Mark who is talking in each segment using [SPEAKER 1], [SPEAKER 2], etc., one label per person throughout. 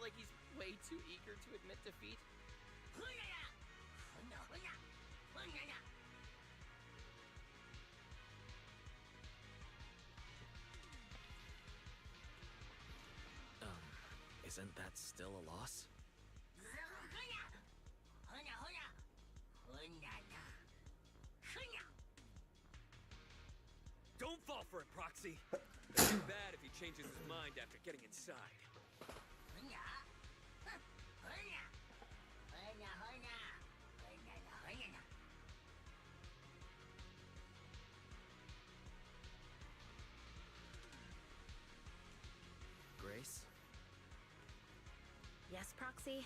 [SPEAKER 1] like he's way too eager to admit defeat?
[SPEAKER 2] Isn't that still a loss?
[SPEAKER 3] Don't fall for it, Proxy. It's too bad if he changes his mind after getting inside.
[SPEAKER 2] Grace?
[SPEAKER 4] Yes, Proxy?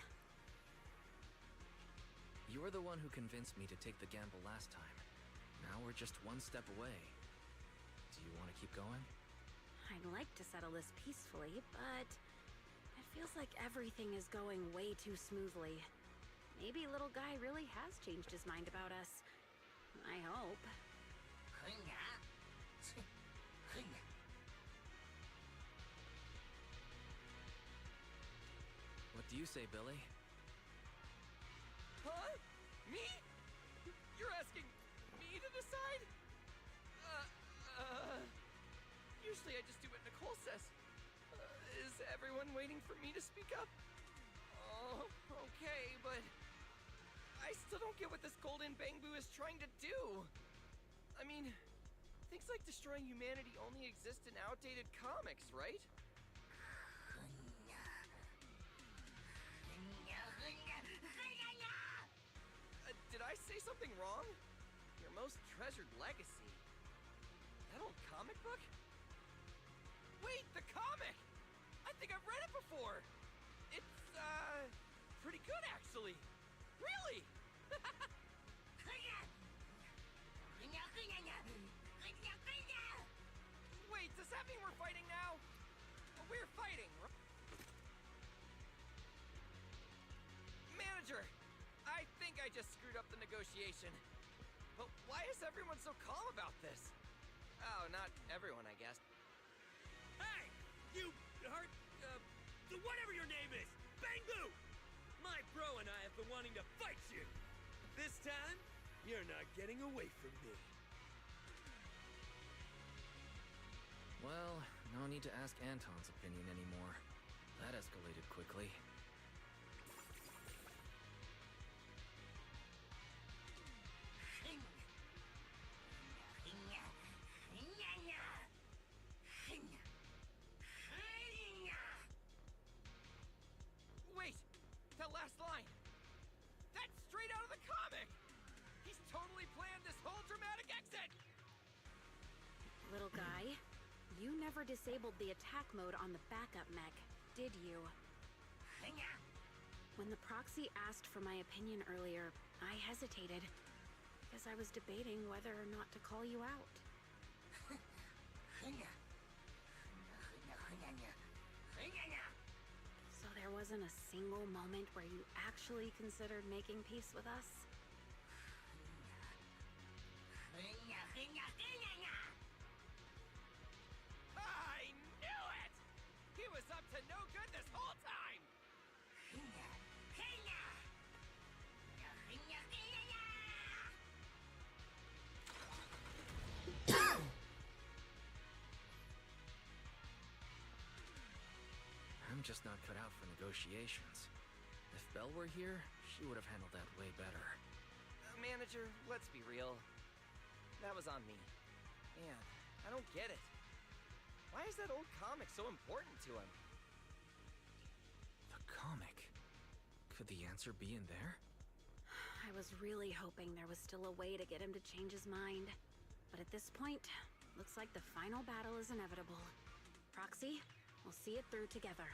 [SPEAKER 2] You were the one who convinced me to take the gamble last time. Now we're just one step away. Do you want to keep going?
[SPEAKER 4] I'd like to settle this peacefully, but it feels like everything is going way too smoothly. Maybe little guy really has changed his mind about us. I hope.
[SPEAKER 2] What do you say, Billy?
[SPEAKER 1] Huh? Me? You're asking me to decide? Usually I just do what Nicole says. Is everyone waiting for me to speak up? Oh, okay, but I still don't get what this Golden Bangbu is trying to do. I mean, things like destroying humanity only exist in outdated comics, right? Did I say something wrong? Your most treasured legacy. That old comic book? Wait, the comic! I think I've read it before! It's, pretty good, actually! Really! Wait, does that mean we're fighting now? We're fighting, right? Manager! I think I just screwed up the negotiation. But why is everyone so calm about this? Oh, not everyone, I guess.
[SPEAKER 3] Hey! You heard, whatever your name is! Bangbu! My bro and I have been wanting to fight you! This time, you're not getting away from me.
[SPEAKER 2] Well, no need to ask Anton's opinion anymore. That escalated quickly.
[SPEAKER 1] Wait! That last line! That's straight out of the comic! He's totally planned this whole dramatic exit!
[SPEAKER 4] Little guy, you never disabled the attack mode on the backup mech, did you? When the proxy asked for my opinion earlier, I hesitated, because I was debating whether or not to call you out. So there wasn't a single moment where you actually considered making peace with us?
[SPEAKER 1] I knew it! He was up to no good this whole time!
[SPEAKER 2] I'm just not cut out for negotiations. If Belle were here, she would have handled that way better.
[SPEAKER 1] Manager, let's be real. That was on me. Man, I don't get it. Why is that old comic so important to him?
[SPEAKER 2] The comic? Could the answer be in there?
[SPEAKER 4] I was really hoping there was still a way to get him to change his mind. But at this point, looks like the final battle is inevitable. Proxy, we'll see it through together.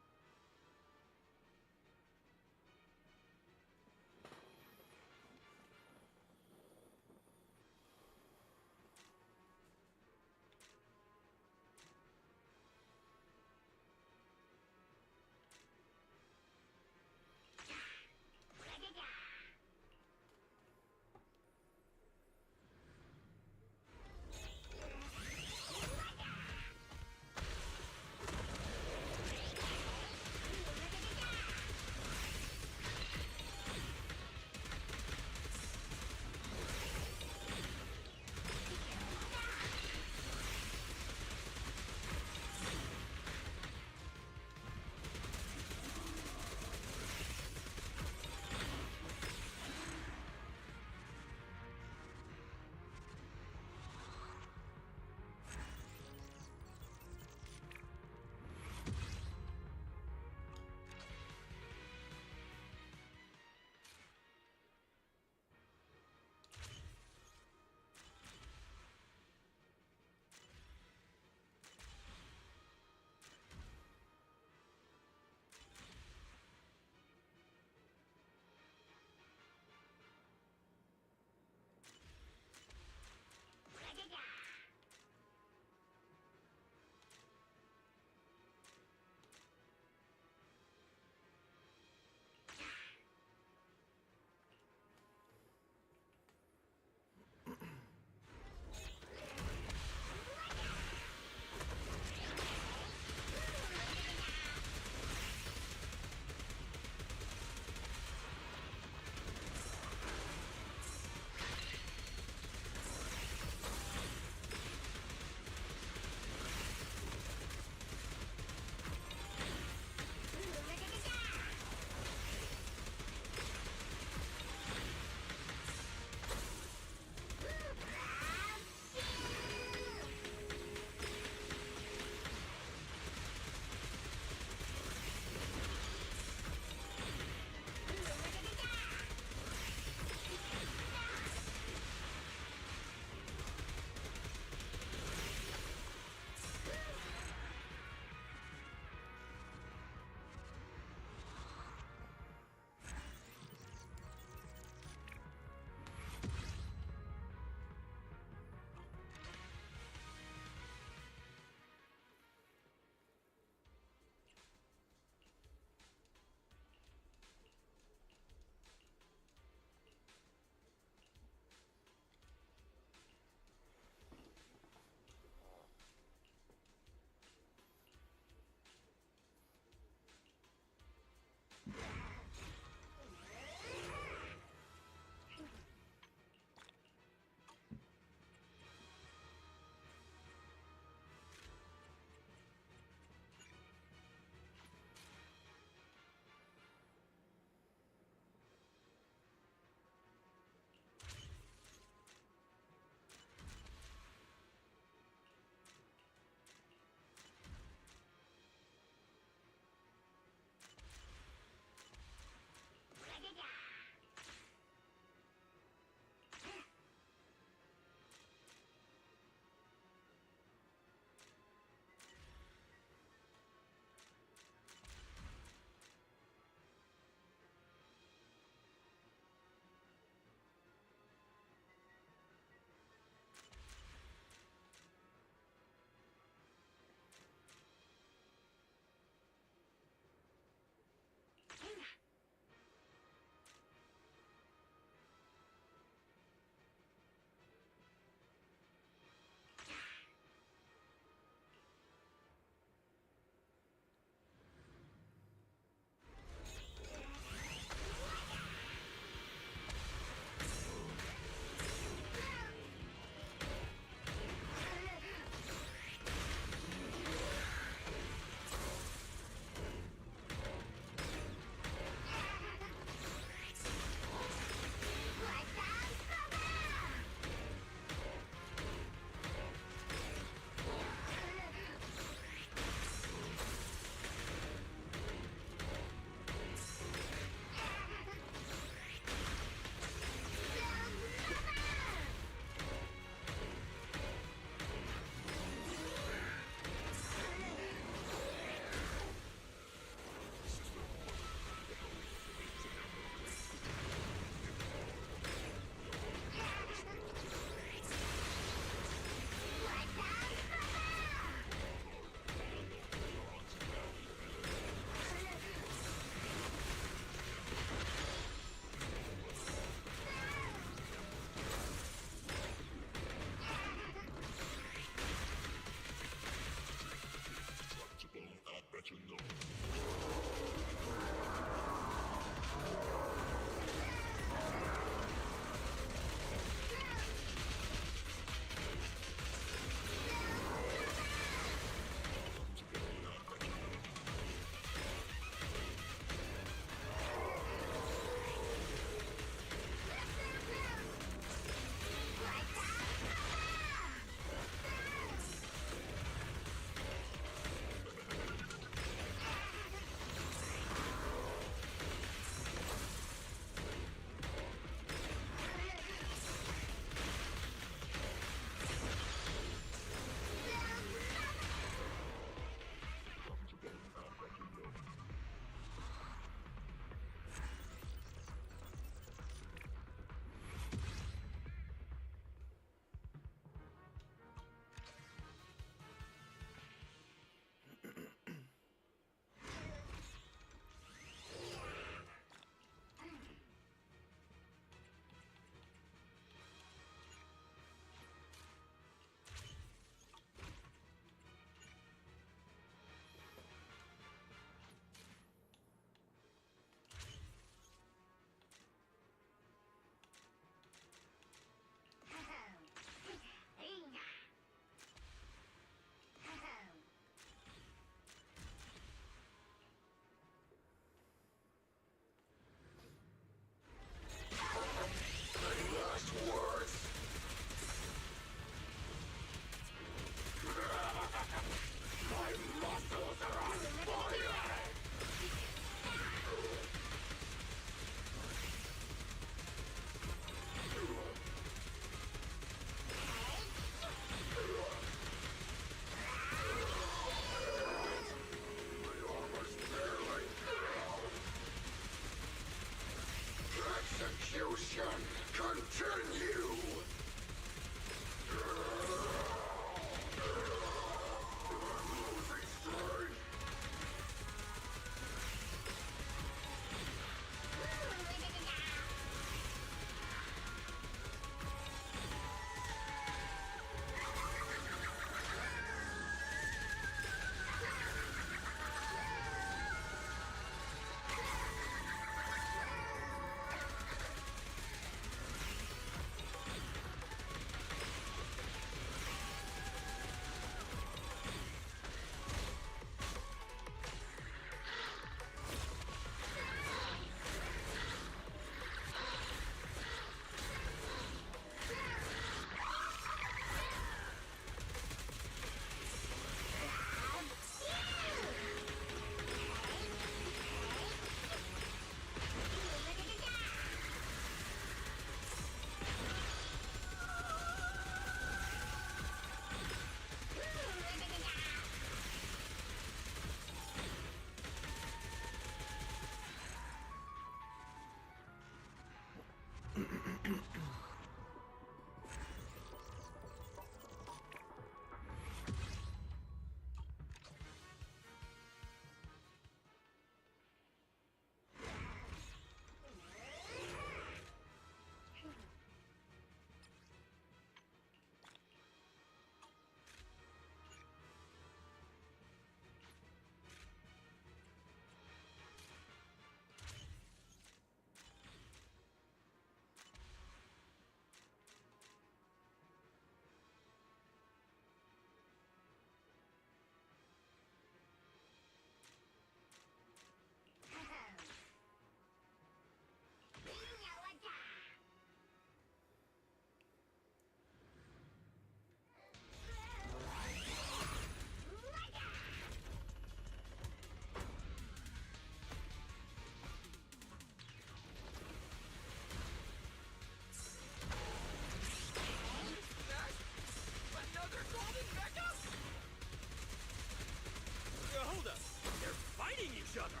[SPEAKER 3] each other.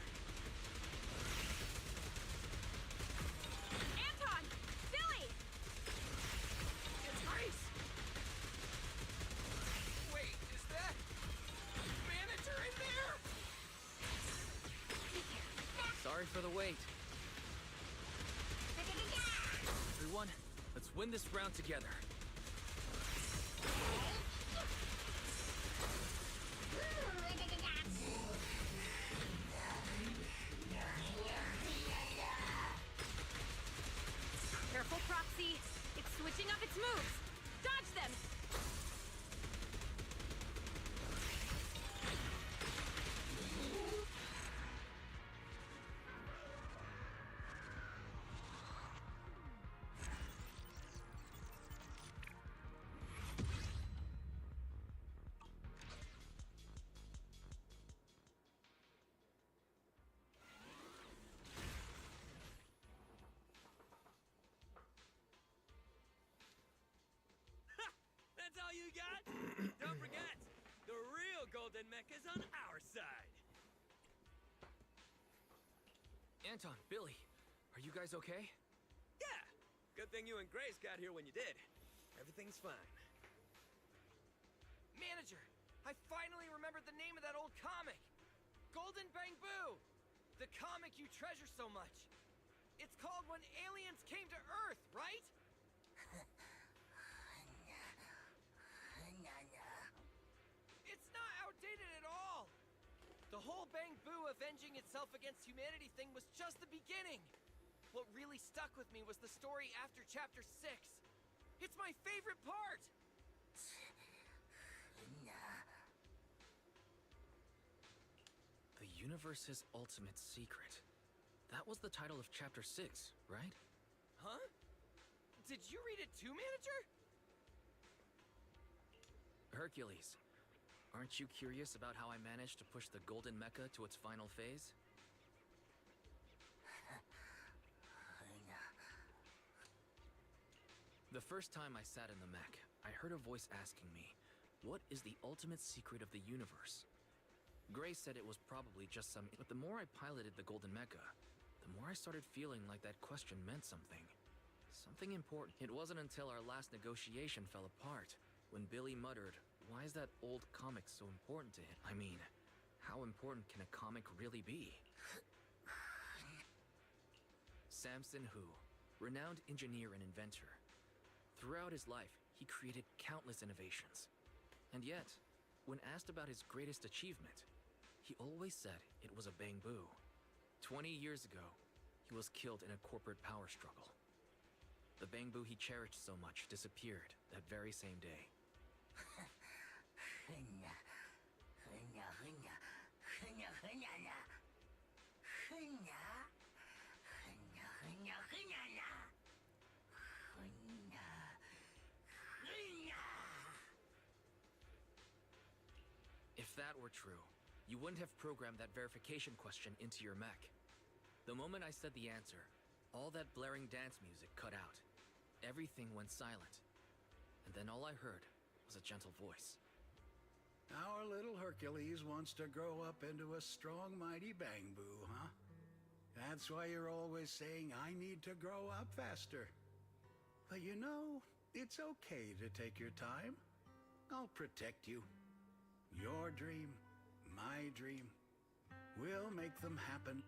[SPEAKER 4] Anton! Billy!
[SPEAKER 1] It's Grace! Wait, is that... Manager in there?
[SPEAKER 2] Sorry for the wait. Everyone, let's win this round together.
[SPEAKER 4] Careful, Proxy. It's switching up its moves. Dodge them!
[SPEAKER 3] That's all you got? Don't forget, the real golden mecha's on our side.
[SPEAKER 2] Anton, Billy, are you guys okay?
[SPEAKER 3] Yeah, good thing you and Grace got here when you did. Everything's fine.
[SPEAKER 1] Manager, I finally remembered the name of that old comic. Golden Bamboo! The comic you treasure so much. It's called When Aliens Came to Earth, right? It's not outdated at all. The whole Bamboo avenging itself against humanity thing was just the beginning. What really stuck with me was the story after Chapter 6. It's my favorite part!
[SPEAKER 2] The universe's ultimate secret. That was the title of Chapter 6, right?
[SPEAKER 1] Huh? Did you read it too, Manager?
[SPEAKER 2] Hercules, aren't you curious about how I managed to push the Golden Mecha to its final phase? The first time I sat in the mech, I heard a voice asking me, what is the ultimate secret of the universe? Grace said it was probably just some... But the more I piloted the Golden Mecha, the more I started feeling like that question meant something. Something important. It wasn't until our last negotiation fell apart, when Billy muttered, why is that old comic so important to him? I mean, how important can a comic really be? Samson Hu, renowned engineer and inventor. Throughout his life, he created countless innovations. And yet, when asked about his greatest achievement, he always said it was a Bamboo. 20 years ago, he was killed in a corporate power struggle. The Bamboo he cherished so much disappeared that very same day. If that were true, you wouldn't have programmed that verification question into your mech. The moment I said the answer, all that blaring dance music cut out. Everything went silent. And then all I heard was a gentle voice.
[SPEAKER 5] Our little Hercules wants to grow up into a strong, mighty Bamboo, huh? That's why you're always saying, I need to grow up faster. But you know, it's okay to take your time. I'll protect you. Your dream, my dream. We'll make them happen.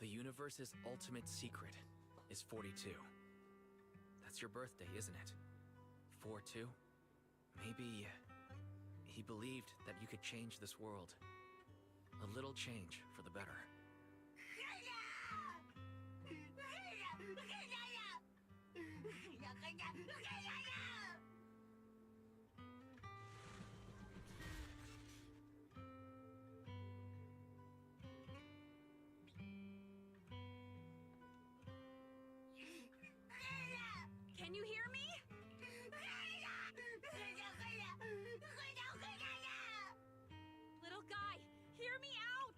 [SPEAKER 2] The universe's ultimate secret is 42. That's your birthday, isn't it? 4-2? Maybe he believed that you could change this world. A little change for the better.
[SPEAKER 4] Can you hear me? Little guy, hear me out!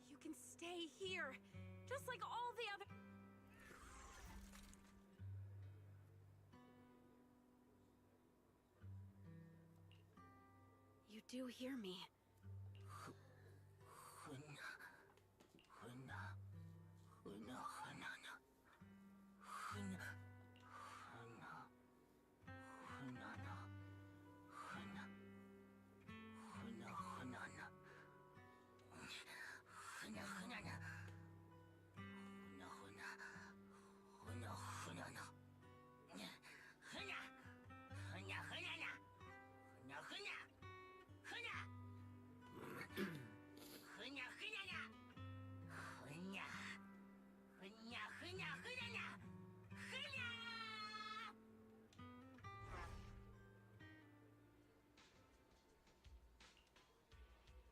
[SPEAKER 4] You can stay here, just like all the other... do hear me.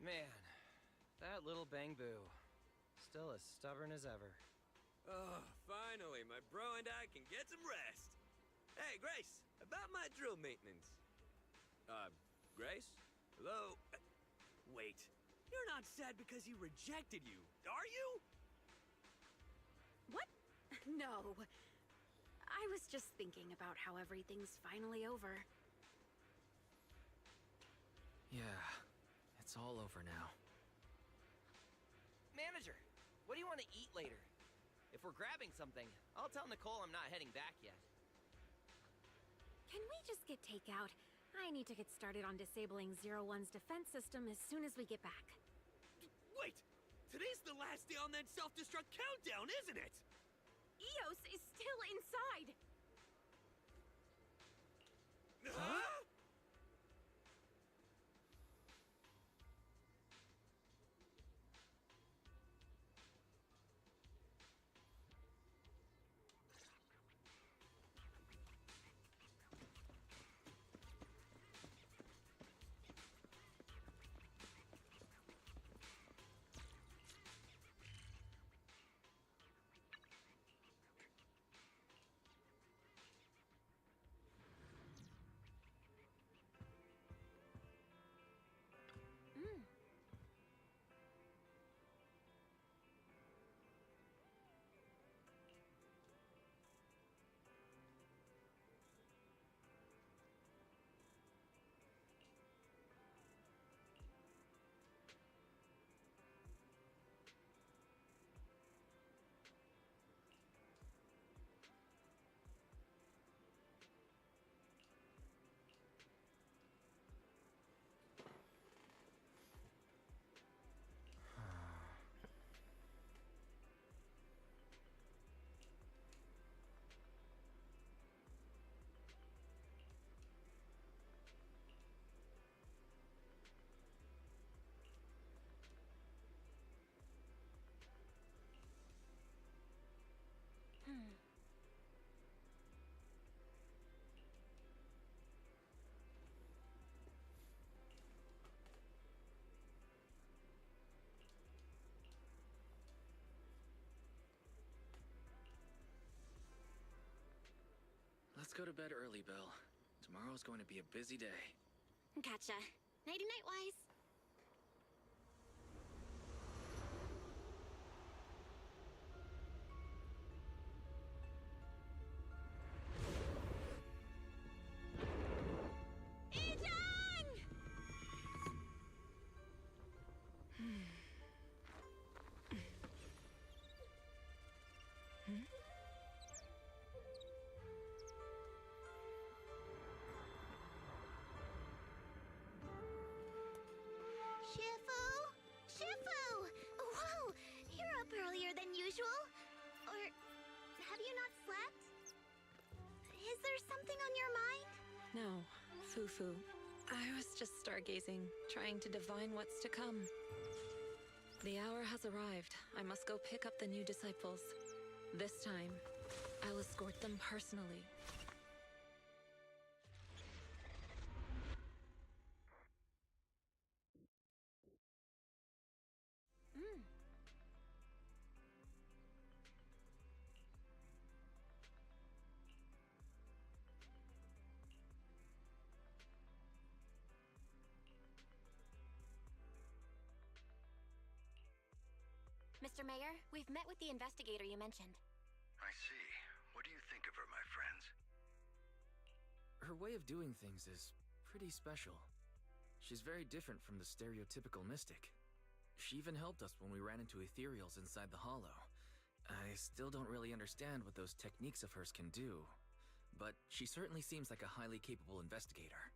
[SPEAKER 1] Man, that little Bangbu. Still as stubborn as ever.
[SPEAKER 3] Oh, finally, my bro and I can get some rest. Hey, Grace, about my drill maintenance. Grace? Hello? Wait, you're not sad because he rejected you, are you?
[SPEAKER 4] What? No. I was just thinking about how everything's finally over.
[SPEAKER 2] Yeah, it's all over now.
[SPEAKER 1] Manager, what do you want to eat later? If we're grabbing something, I'll tell Nicole I'm not heading back yet.
[SPEAKER 4] Can we just get takeout? I need to get started on disabling Zero-One's defense system as soon as we get back.
[SPEAKER 3] Wait, today's the last day on that self-destruct countdown, isn't it?
[SPEAKER 4] Eos is still inside!
[SPEAKER 3] Huh?
[SPEAKER 2] Let's go to bed early, Bill. Tomorrow's going to be a busy day.
[SPEAKER 6] Gotcha. Nighty-night, Wise. Shifu! Shifu! Whoa! You're up earlier than usual? Or have you not slept? Is there something on your mind?
[SPEAKER 7] No, Fufu. I was just stargazing, trying to divine what's to come. The hour has arrived. I must go pick up the new disciples. This time, I'll escort them personally.
[SPEAKER 6] Mr. Mayor, we've met with the investigator you mentioned.
[SPEAKER 8] I see. What do you think of her, my friends?
[SPEAKER 2] Her way of doing things is pretty special. She's very different from the stereotypical mystic. She even helped us when we ran into ethereals inside the Hollow. I still don't really understand what those techniques of hers can do, but she certainly seems like a highly capable investigator.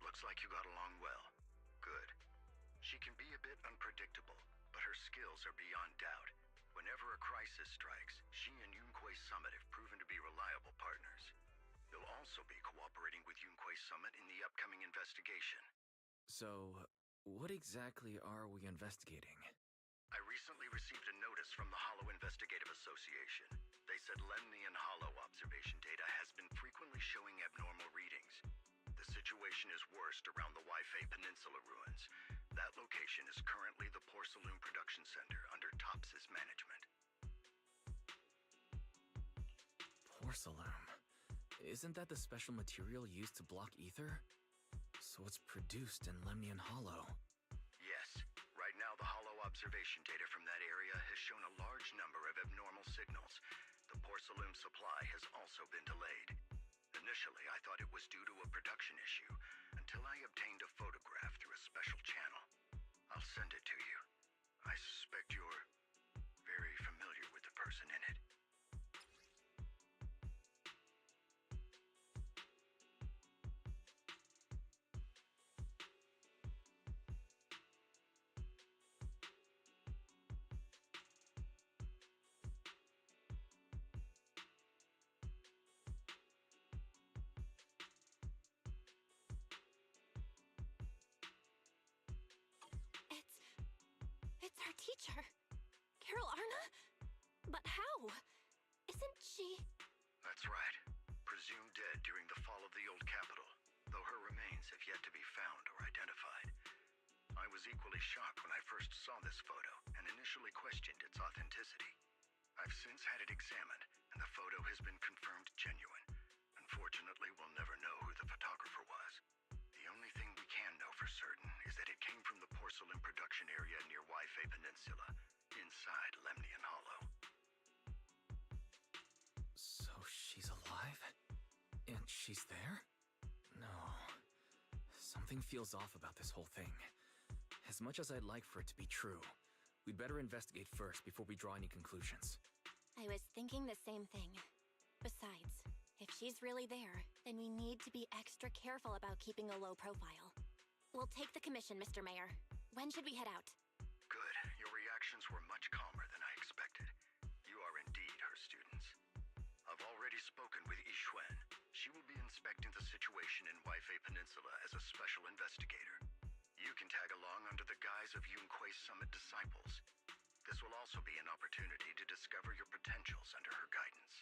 [SPEAKER 8] Looks like you got along well. Good. She can be a bit unpredictable, but her skills are beyond doubt. Whenever a crisis strikes, she and Yunquei Summit have proven to be reliable partners. You'll also be cooperating with Yunquei Summit in the upcoming investigation.
[SPEAKER 2] So, what exactly are we investigating?
[SPEAKER 8] I recently received a notice from the Hollow Investigative Association. They said Lemnian Hollow observation data has been frequently showing abnormal readings. The situation is worst around the Waifei Peninsula ruins. That location is currently the Porcelain Production Center under Tops's management.
[SPEAKER 2] Porcelain. Isn't that the special material used to block ether? So it's produced in Lemnian Hollow.
[SPEAKER 8] Yes. Right now, the Hollow observation data from that area has shown a large number of abnormal signals. The porcelain supply has also been delayed. Initially, I thought it was due to a production issue, until I obtained a photograph through a special channel. I'll send it to you. I suspect you're very familiar with the person in it.
[SPEAKER 6] It's our teacher. Carol Arna? But how? Isn't she...
[SPEAKER 8] That's right. Presumed dead during the fall of the old capital, though her remains have yet to be found or identified. I was equally shocked when I first saw this photo and initially questioned its authenticity. I've since had it examined, and the photo has been confirmed genuine. Unfortunately, we'll never know who the photographer was. The only thing we can know for certain is that it came from the porcelain production area near Waifei Peninsula, inside Lemnian Hollow.
[SPEAKER 2] So she's alive? And she's there? No. Something feels off about this whole thing. As much as I'd like for it to be true, we'd better investigate first before we draw any conclusions.
[SPEAKER 6] I was thinking the same thing. Besides, if she's really there, then we need to be extra careful about keeping a low profile. We'll take the commission, Mr. Mayor. When should we head out?
[SPEAKER 8] Good. Your reactions were much calmer than I expected. You are indeed her students. I've already spoken with Yixuan. She will be inspecting the situation in Waifei Peninsula as a special investigator. You can tag along under the guise of Yunquei Summit disciples. This will also be an opportunity to discover your potentials under her guidance.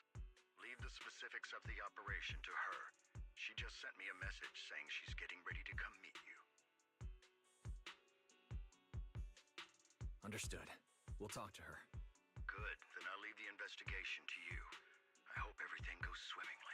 [SPEAKER 8] Leave the specifics of the operation to her. She just sent me a message saying she's getting ready to come meet you.
[SPEAKER 2] Understood. We'll talk to her.
[SPEAKER 8] Good. Then I'll leave the investigation to you. I hope everything goes swimmingly.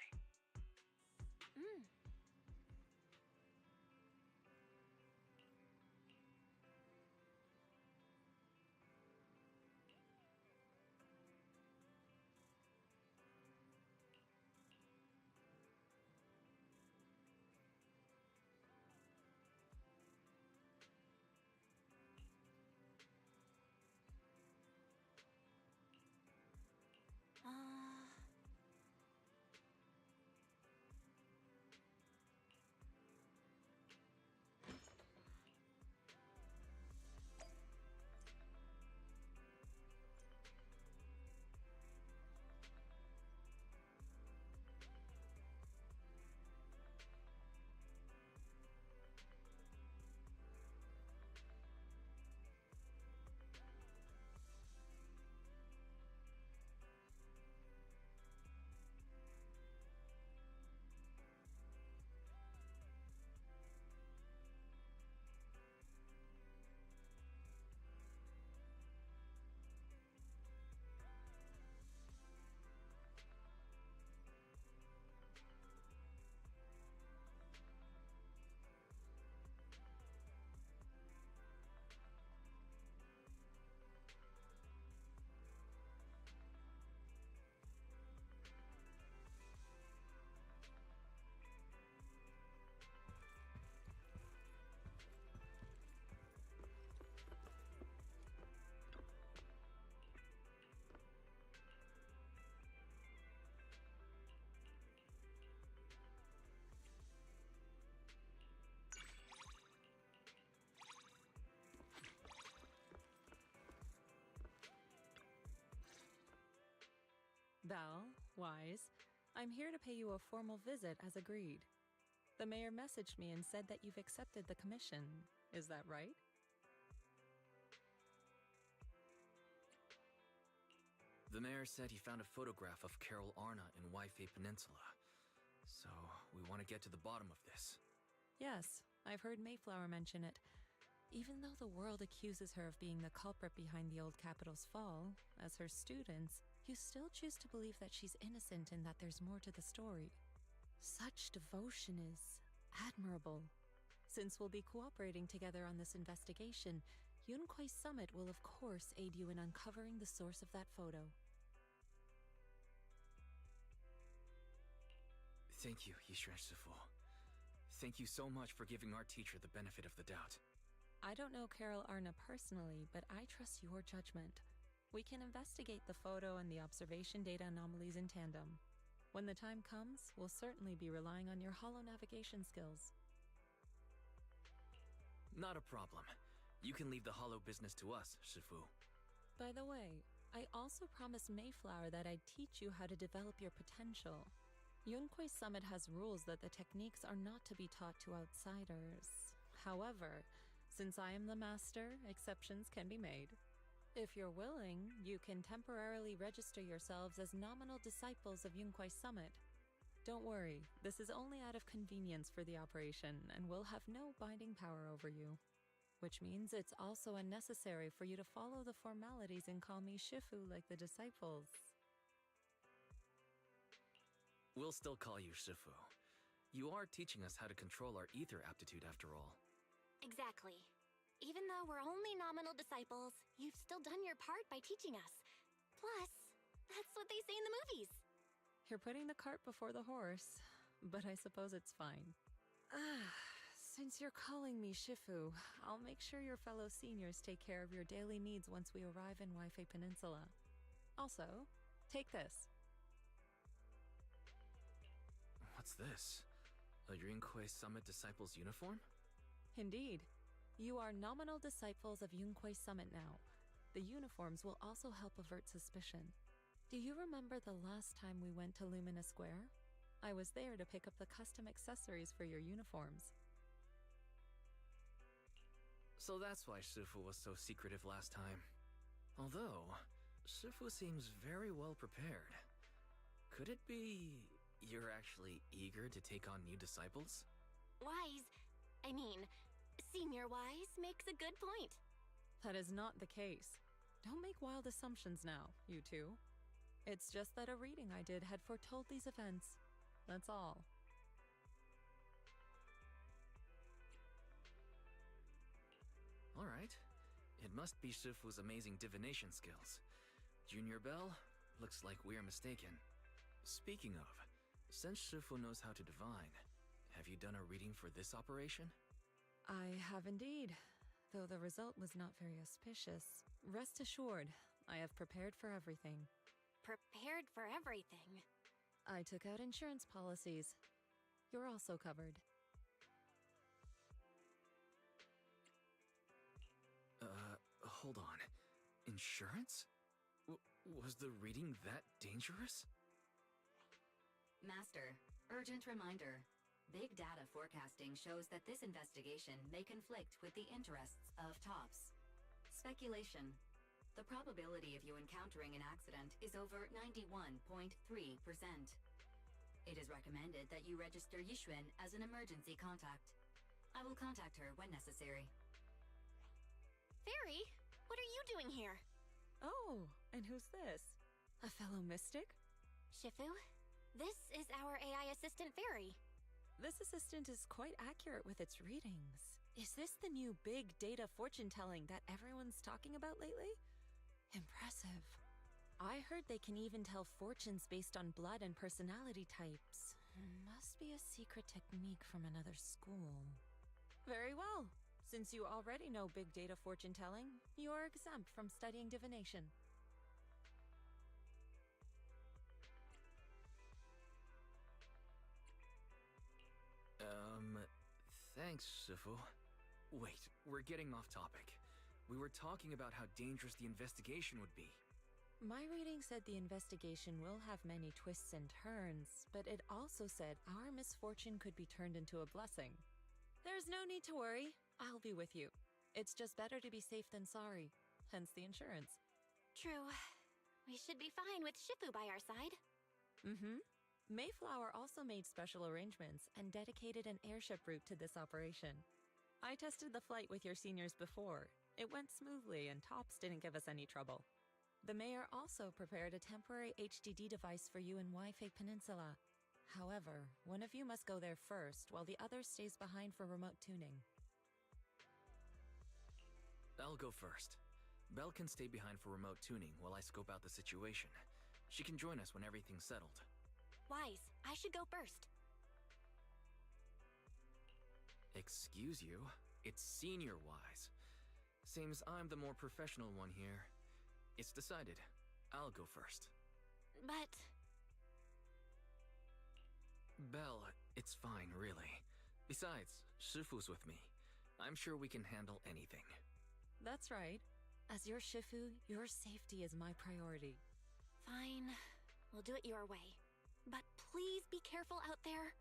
[SPEAKER 7] Val, Wise, I'm here to pay you a formal visit as agreed. The mayor messaged me and said that you've accepted the commission. Is that right?
[SPEAKER 2] The mayor said he found a photograph of Carol Arna in Waifei Peninsula. So, we want to get to the bottom of this.
[SPEAKER 7] Yes, I've heard Mayflower mention it. Even though the world accuses her of being the culprit behind the old capital's fall, as her students, you still choose to believe that she's innocent and that there's more to the story. Such devotion is admirable. Since we'll be cooperating together on this investigation, Yunquei Summit will of course aid you in uncovering the source of that photo.
[SPEAKER 2] Thank you, Yishuan Shifu. Thank you so much for giving our teacher the benefit of the doubt.
[SPEAKER 7] I don't know Carol Arna personally, but I trust your judgment. We can investigate the photo and the observation data anomalies in tandem. When the time comes, we'll certainly be relying on your holo navigation skills.
[SPEAKER 2] Not a problem. You can leave the holo business to us, Shifu.
[SPEAKER 7] By the way, I also promised Mayflower that I'd teach you how to develop your potential. Yunquei Summit has rules that the techniques are not to be taught to outsiders. However, since I am the master, exceptions can be made. If you're willing, you can temporarily register yourselves as nominal disciples of Yunquei Summit. Don't worry, this is only out of convenience for the operation and will have no binding power over you. Which means it's also unnecessary for you to follow the formalities and call me Shifu like the disciples.
[SPEAKER 2] We'll still call you Shifu. You are teaching us how to control our ether aptitude after all.
[SPEAKER 6] Exactly. Even though we're only nominal disciples, you've still done your part by teaching us. Plus, that's what they say in the movies.
[SPEAKER 7] You're putting the cart before the horse, but I suppose it's fine. Since you're calling me Shifu, I'll make sure your fellow seniors take care of your daily needs once we arrive in Waifei Peninsula. Also, take this.
[SPEAKER 2] What's this? A Yunquei Summit Disciples uniform?
[SPEAKER 7] Indeed. You are nominal disciples of Yunquei Summit now. The uniforms will also help avert suspicion. Do you remember the last time we went to Lumina Square? I was there to pick up the custom accessories for your uniforms.
[SPEAKER 2] So that's why Shifu was so secretive last time. Although, Shifu seems very well prepared. Could it be you're actually eager to take on new disciples?
[SPEAKER 6] Senior Wise makes a good point.
[SPEAKER 7] That is not the case. Don't make wild assumptions now, you two. It's just that a reading I did had foretold these events. That's all.
[SPEAKER 2] Alright. It must be Shifu's amazing divination skills. Junior Bell, looks like we're mistaken. Speaking of, since Shifu knows how to divine, have you done a reading for this operation?
[SPEAKER 7] I have indeed, though the result was not very auspicious. Rest assured, I have prepared for everything.
[SPEAKER 6] Prepared for everything.
[SPEAKER 7] I took out insurance policies. You're also covered.
[SPEAKER 2] Hold on. Insurance? Was the reading that dangerous?
[SPEAKER 9] Master, urgent reminder. Big data forecasting shows that this investigation may conflict with the interests of TOPS. Speculation. The probability of you encountering an accident is over 91.3%. It is recommended that you register Yishuan as an emergency contact. I will contact her when necessary.
[SPEAKER 6] Fairy, what are you doing here?
[SPEAKER 7] Oh, and who's this? A fellow mystic?
[SPEAKER 6] Shifu, this is our AI assistant Fairy.
[SPEAKER 7] This assistant is quite accurate with its readings. Is this the new big data fortune-telling that everyone's talking about lately? Impressive. I heard they can even tell fortunes based on blood and personality types. Must be a secret technique from another school. Very well. Since you already know big data fortune-telling, you are exempt from studying divination.
[SPEAKER 2] Thanks, Shifu. Wait, we're getting off topic. We were talking about how dangerous the investigation would be.
[SPEAKER 7] My reading said the investigation will have many twists and turns, but it also said our misfortune could be turned into a blessing. There's no need to worry. I'll be with you. It's just better to be safe than sorry, hence the insurance.
[SPEAKER 6] True. We should be fine with Shifu by our side.
[SPEAKER 7] Mm-hmm. Mayflower also made special arrangements and dedicated an airship route to this operation. I tested the flight with your seniors before. It went smoothly and Tops didn't give us any trouble. The mayor also prepared a temporary HDD device for you in Waifei Peninsula. However, one of you must go there first while the other stays behind for remote tuning.
[SPEAKER 2] I'll go first. Belle can stay behind for remote tuning while I scope out the situation. She can join us when everything's settled.
[SPEAKER 6] Wise, I should go first.
[SPEAKER 2] Excuse you? It's Senior Wise. Seems I'm the more professional one here. It's decided. I'll go first.
[SPEAKER 6] But...
[SPEAKER 2] Belle, it's fine, really. Besides, Shifu's with me. I'm sure we can handle anything.
[SPEAKER 7] That's right. As your Shifu, your safety is my priority.
[SPEAKER 6] Fine. We'll do it your way. But please be careful out there.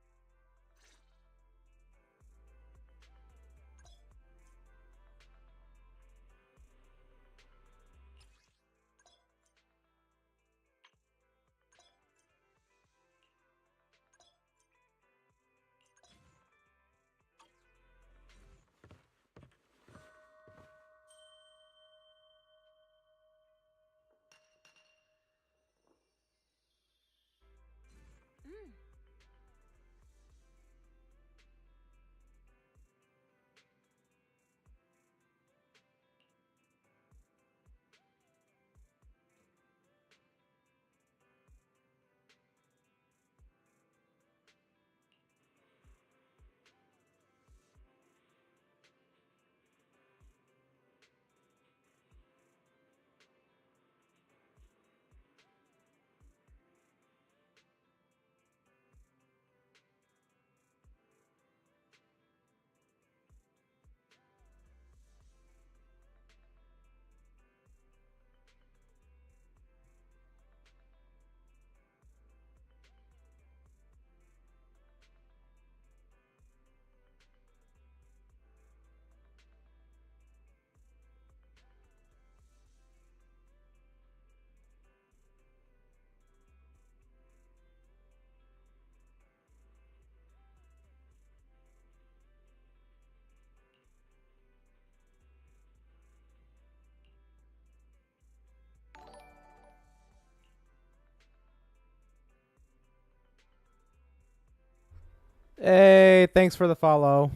[SPEAKER 10] Hey, thanks for the follow.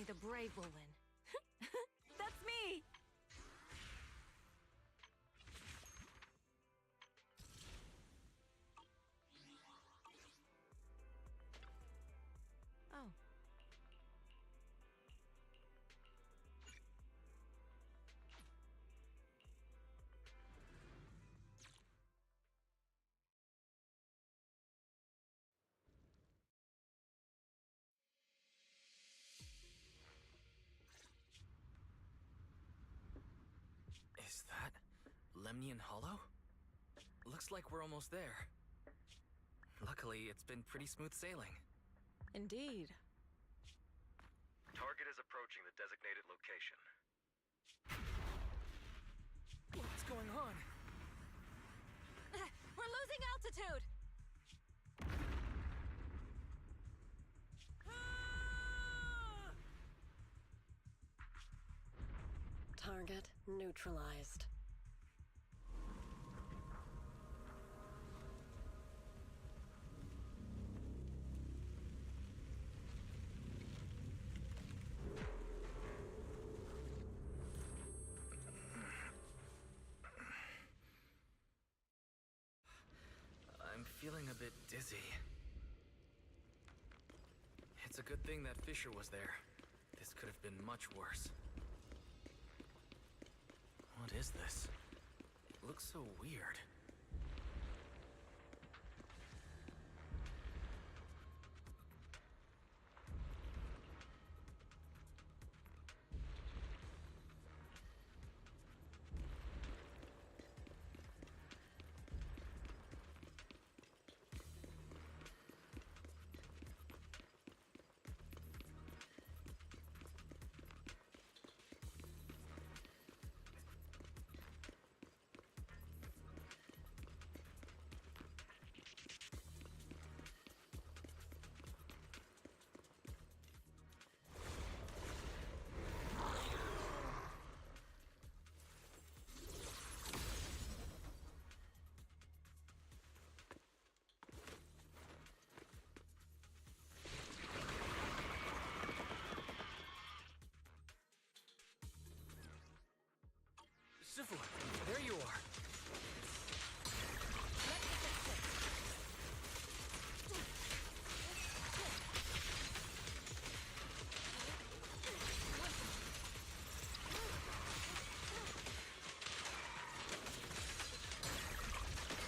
[SPEAKER 4] Only the brave will win. That's me! Oh.
[SPEAKER 2] Is that Lemnian Hollow? Looks like we're almost there. Luckily, it's been pretty smooth sailing.
[SPEAKER 7] Indeed.
[SPEAKER 8] Target is approaching the designated location.
[SPEAKER 2] What's going on?
[SPEAKER 7] We're losing altitude!
[SPEAKER 10] Target neutralized.
[SPEAKER 2] I'm feeling a bit dizzy. It's a good thing that Fisher was there. This could have been much worse. What is this? It looks so weird. Shifu, there you are.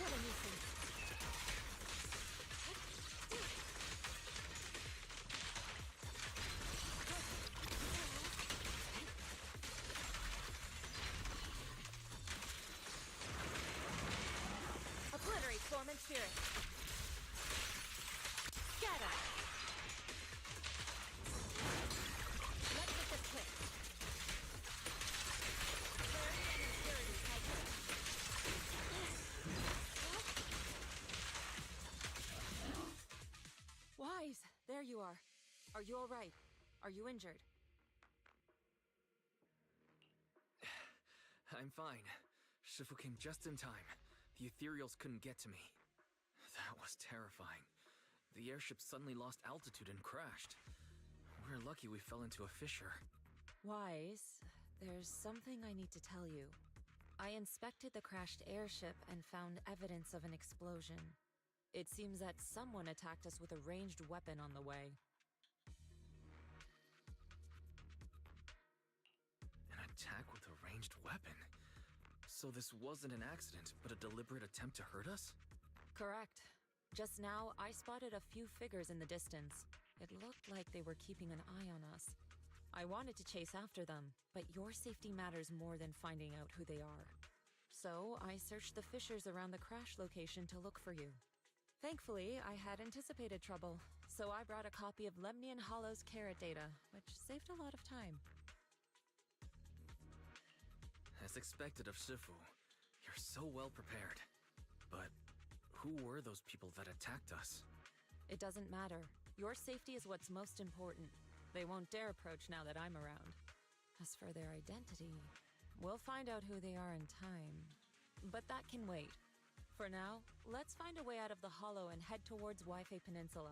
[SPEAKER 7] What a nuisance. Obliterate form and spirit. Scatter. Let's get this quick. Clarity and impurity cycle. Wise, there you are. Are you all right? Are you injured?
[SPEAKER 2] I'm fine. Shifu came just in time. The ethereals couldn't get to me. That was terrifying. The airship suddenly lost altitude and crashed. We're lucky we fell into a fissure.
[SPEAKER 7] Wise, there's something I need to tell you. I inspected the crashed airship and found evidence of an explosion. It seems that someone attacked us with a ranged weapon on the way.
[SPEAKER 2] An attack with a ranged weapon? So this wasn't an accident, but a deliberate attempt to hurt us?
[SPEAKER 7] Correct. Just now, I spotted a few figures in the distance. It looked like they were keeping an eye on us. I wanted to chase after them, but your safety matters more than finding out who they are. So, I searched the fissures around the crash location to look for you. Thankfully, I had anticipated trouble, so I brought a copy of Lemnian Hollow's carrot data, which saved a lot of time.
[SPEAKER 2] As expected of Shifu, you're so well prepared. But who were those people that attacked us?
[SPEAKER 7] It doesn't matter. Your safety is what's most important. They won't dare approach now that I'm around. As for their identity, we'll find out who they are in time. But that can wait. For now, let's find a way out of the hollow and head towards Waifei Peninsula.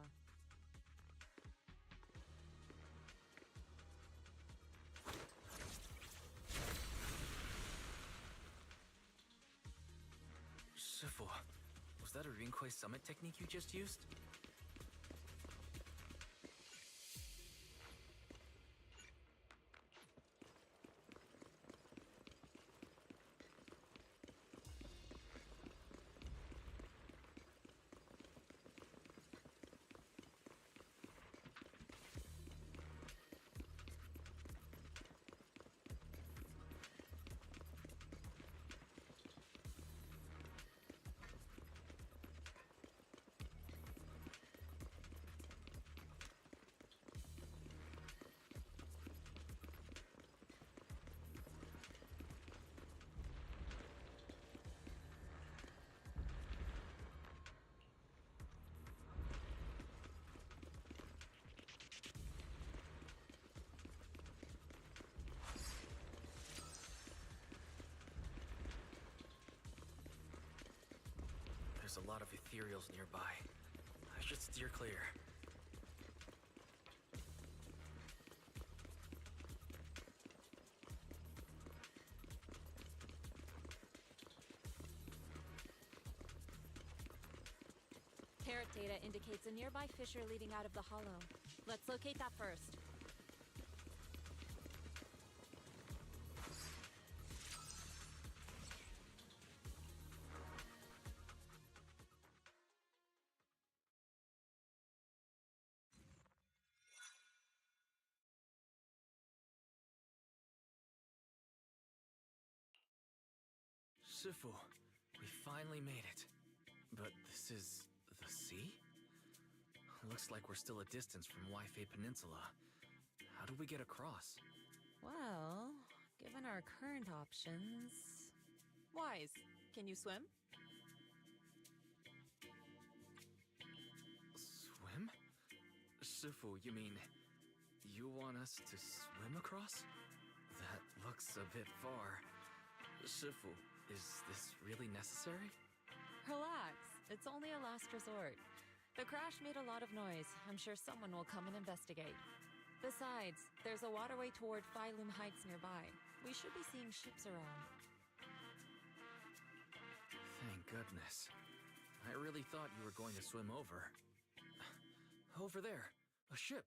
[SPEAKER 2] Rinquay Summit technique you just used? There's a lot of ethereals nearby. I should steer clear.
[SPEAKER 11] Carrot data indicates a nearby fissure leading out of the hollow. Let's locate that first.
[SPEAKER 2] Shifu, we finally made it. But this is the sea? Looks like we're still a distance from Waifei Peninsula. How do we get across?
[SPEAKER 11] Well, given our current options... Wise, can you swim?
[SPEAKER 2] Swim? Shifu, you mean you want us to swim across? That looks a bit far. Shifu, is this really necessary?
[SPEAKER 11] Relax, it's only a last resort. The crash made a lot of noise. I'm sure someone will come and investigate. Besides, there's a waterway toward Phylum Heights nearby. We should be seeing ships around.
[SPEAKER 2] Thank goodness. I really thought you were going to swim over. Over there, a ship.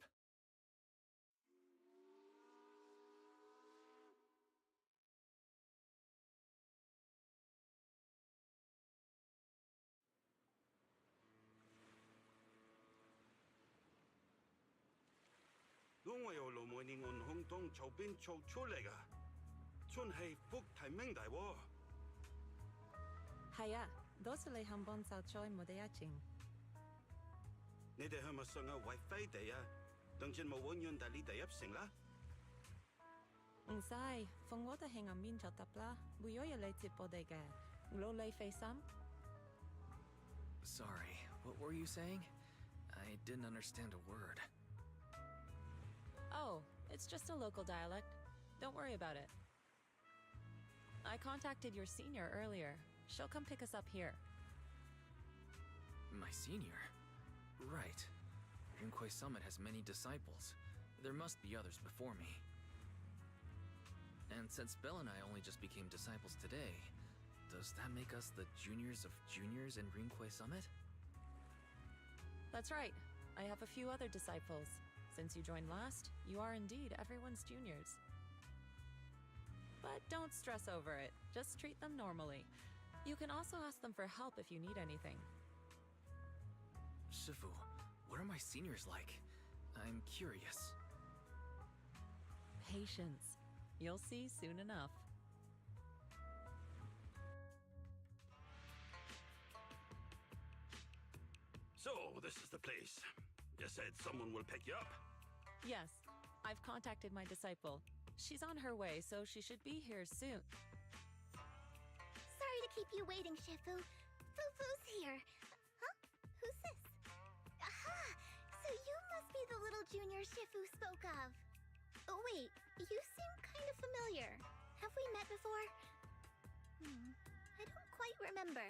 [SPEAKER 11] Haya, 도시를 한번 살펴 모대야징.
[SPEAKER 12] 你哋係咪上有位飛地啊？等陣冇揾人帶你哋入城啦。
[SPEAKER 11] 唔使，放我哋喺岸邊就得啦。會有人嚟接我哋嘅。攞你飛心。
[SPEAKER 2] Sorry, what were you saying? I didn't understand a word.
[SPEAKER 11] Oh, it's just a local dialect. Don't worry about it. I contacted your senior earlier. She'll come pick us up here.
[SPEAKER 2] My senior? Right. Rinquay Summit has many disciples. There must be others before me. And since Belle and I only just became disciples today, does that make us the juniors of juniors in Rinquay Summit?
[SPEAKER 11] That's right. I have a few other disciples. Since you joined last, you are indeed everyone's juniors. But don't stress over it. Just treat them normally. You can also ask them for help if you need anything.
[SPEAKER 2] Shifu, what are my seniors like? I'm curious.
[SPEAKER 11] Patience. You'll see soon enough.
[SPEAKER 12] So, this is the place. You said someone will pick you up?
[SPEAKER 11] Yes, I've contacted my disciple. She's on her way, so she should be here soon.
[SPEAKER 6] Sorry to keep you waiting, Shifu. Fufu's here. Huh? Who's this? Aha! So you must be the little junior Shifu spoke of. Oh, wait, you seem kind of familiar. Have we met before? I don't quite remember.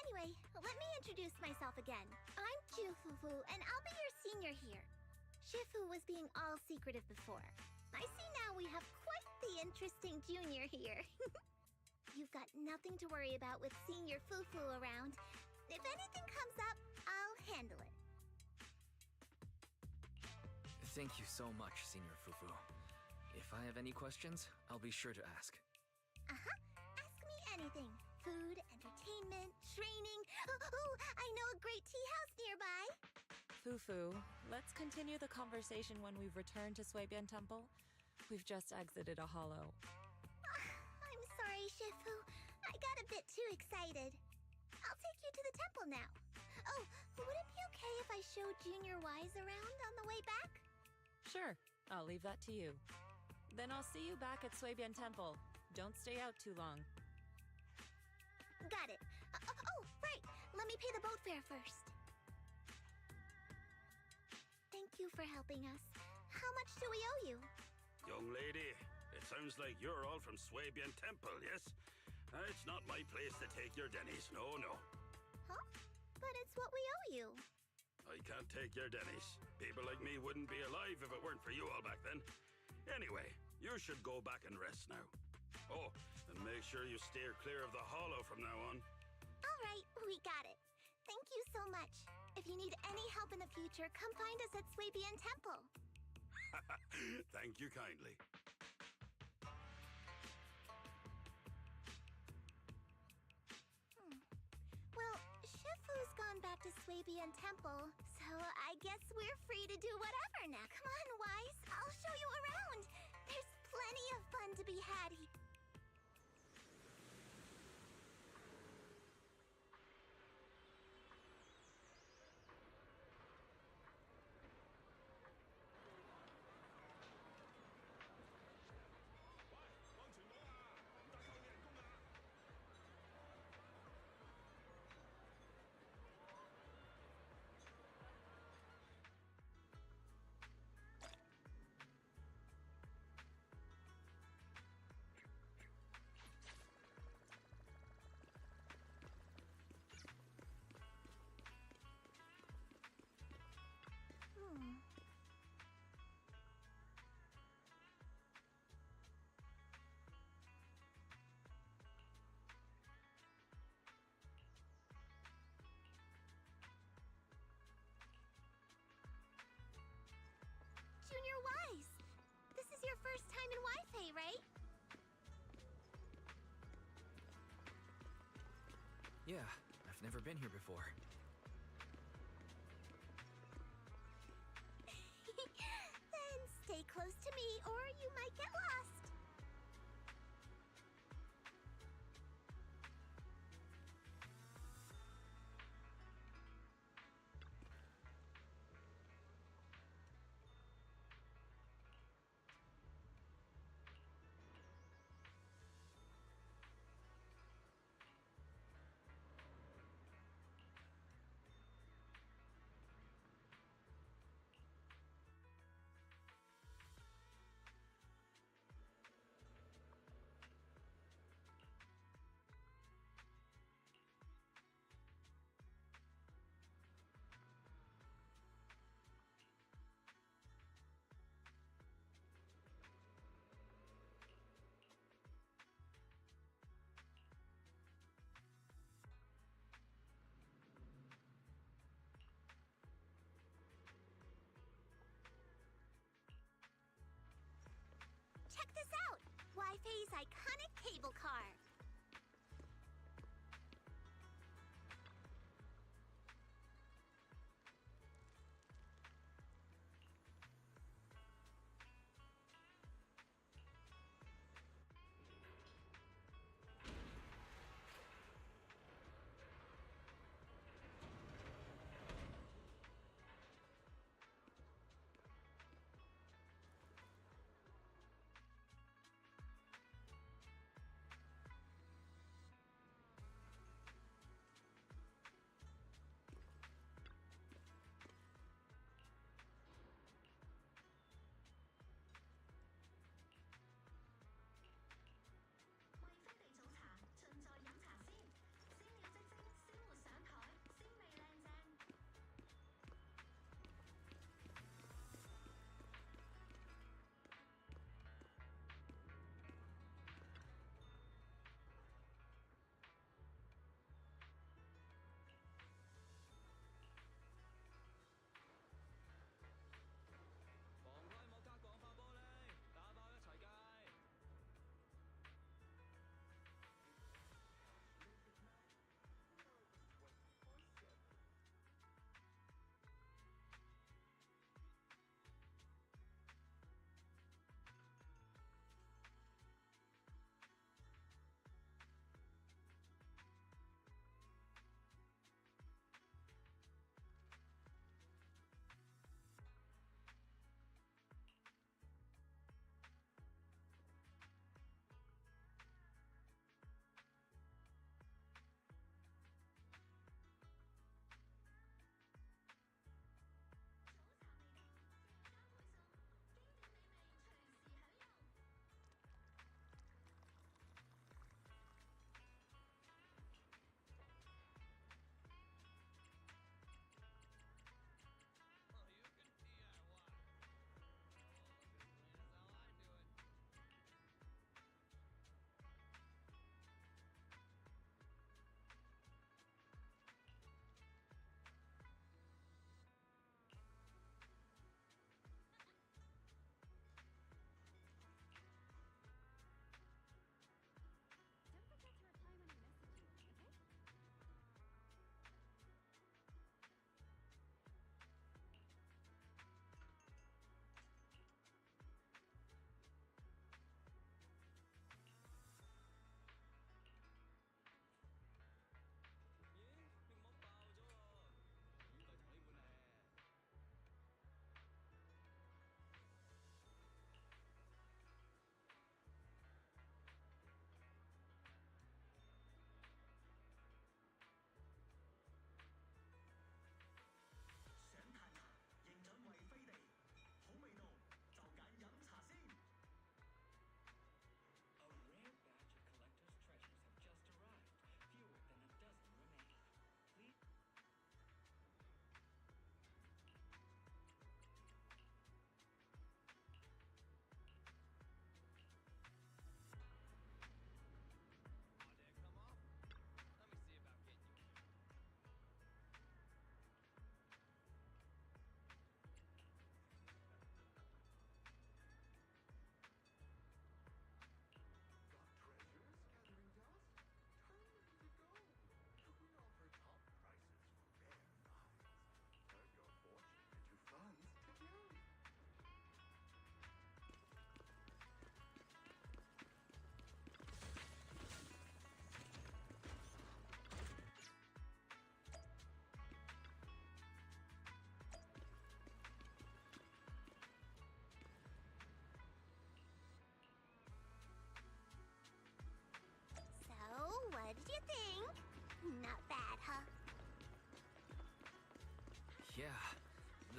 [SPEAKER 6] Anyway, let me introduce myself again. I'm Fufu, and I'll be your senior here. Shifu was being all secretive before. I see now we have quite the interesting junior here. You've got nothing to worry about with Senior Fufu around. If anything comes up, I'll handle it.
[SPEAKER 2] Thank you so much, Senior Fufu. If I have any questions, I'll be sure to ask.
[SPEAKER 6] Uh-huh. Ask me anything. Food, entertainment, training. Oh, I know a great tea house nearby.
[SPEAKER 11] Fufu, let's continue the conversation when we've returned to Suibian Temple. We've just exited a hollow.
[SPEAKER 6] I'm sorry, Shifu. I got a bit too excited. I'll take you to the temple now. Oh, would it be okay if I showed Junior Wise around on the way back?
[SPEAKER 11] Sure, I'll leave that to you. Then I'll see you back at Suibian Temple. Don't stay out too long.
[SPEAKER 6] Got it. Oh, right. Let me pay the boat fare first. Thank you for helping us. How much do we owe you?
[SPEAKER 12] Young lady, it sounds like you're all from Suibian Temple, yes? It's not my place to take your dennies, no.
[SPEAKER 6] Huh? But it's what we owe you.
[SPEAKER 12] I can't take your dennies. People like me wouldn't be alive if it weren't for you all back then. Anyway, you should go back and rest now. Oh, and make sure you steer clear of the hollow from now on.
[SPEAKER 6] All right, we got it. Thank you so much. If you need any help in the future, come find us at Suibian Temple.
[SPEAKER 12] Thank you kindly.
[SPEAKER 6] Well, Shifu's gone back to Suibian Temple, so I guess we're free to do whatever now. Come on, Wise, I'll show you around. There's plenty of fun to be had here. Junior Wise! This is your first time in Wi-Fi, right?
[SPEAKER 2] Yeah, I've never been here before.
[SPEAKER 6] Then stay close to me or you might get lost. Check this out! Wi-Fi's iconic cable car.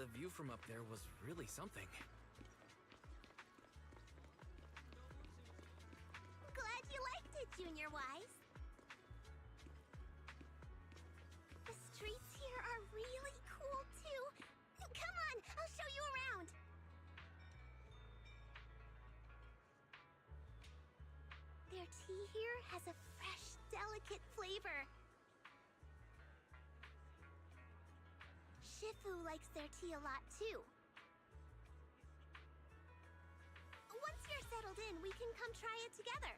[SPEAKER 2] The view from up there was really something.
[SPEAKER 6] Glad you liked it, Junior Wise. The streets here are really cool, too. Come on, I'll show you around. Their tea here has a fresh, delicate flavor. Shifu likes their tea a lot, too. Once you're settled in, we can come try it together.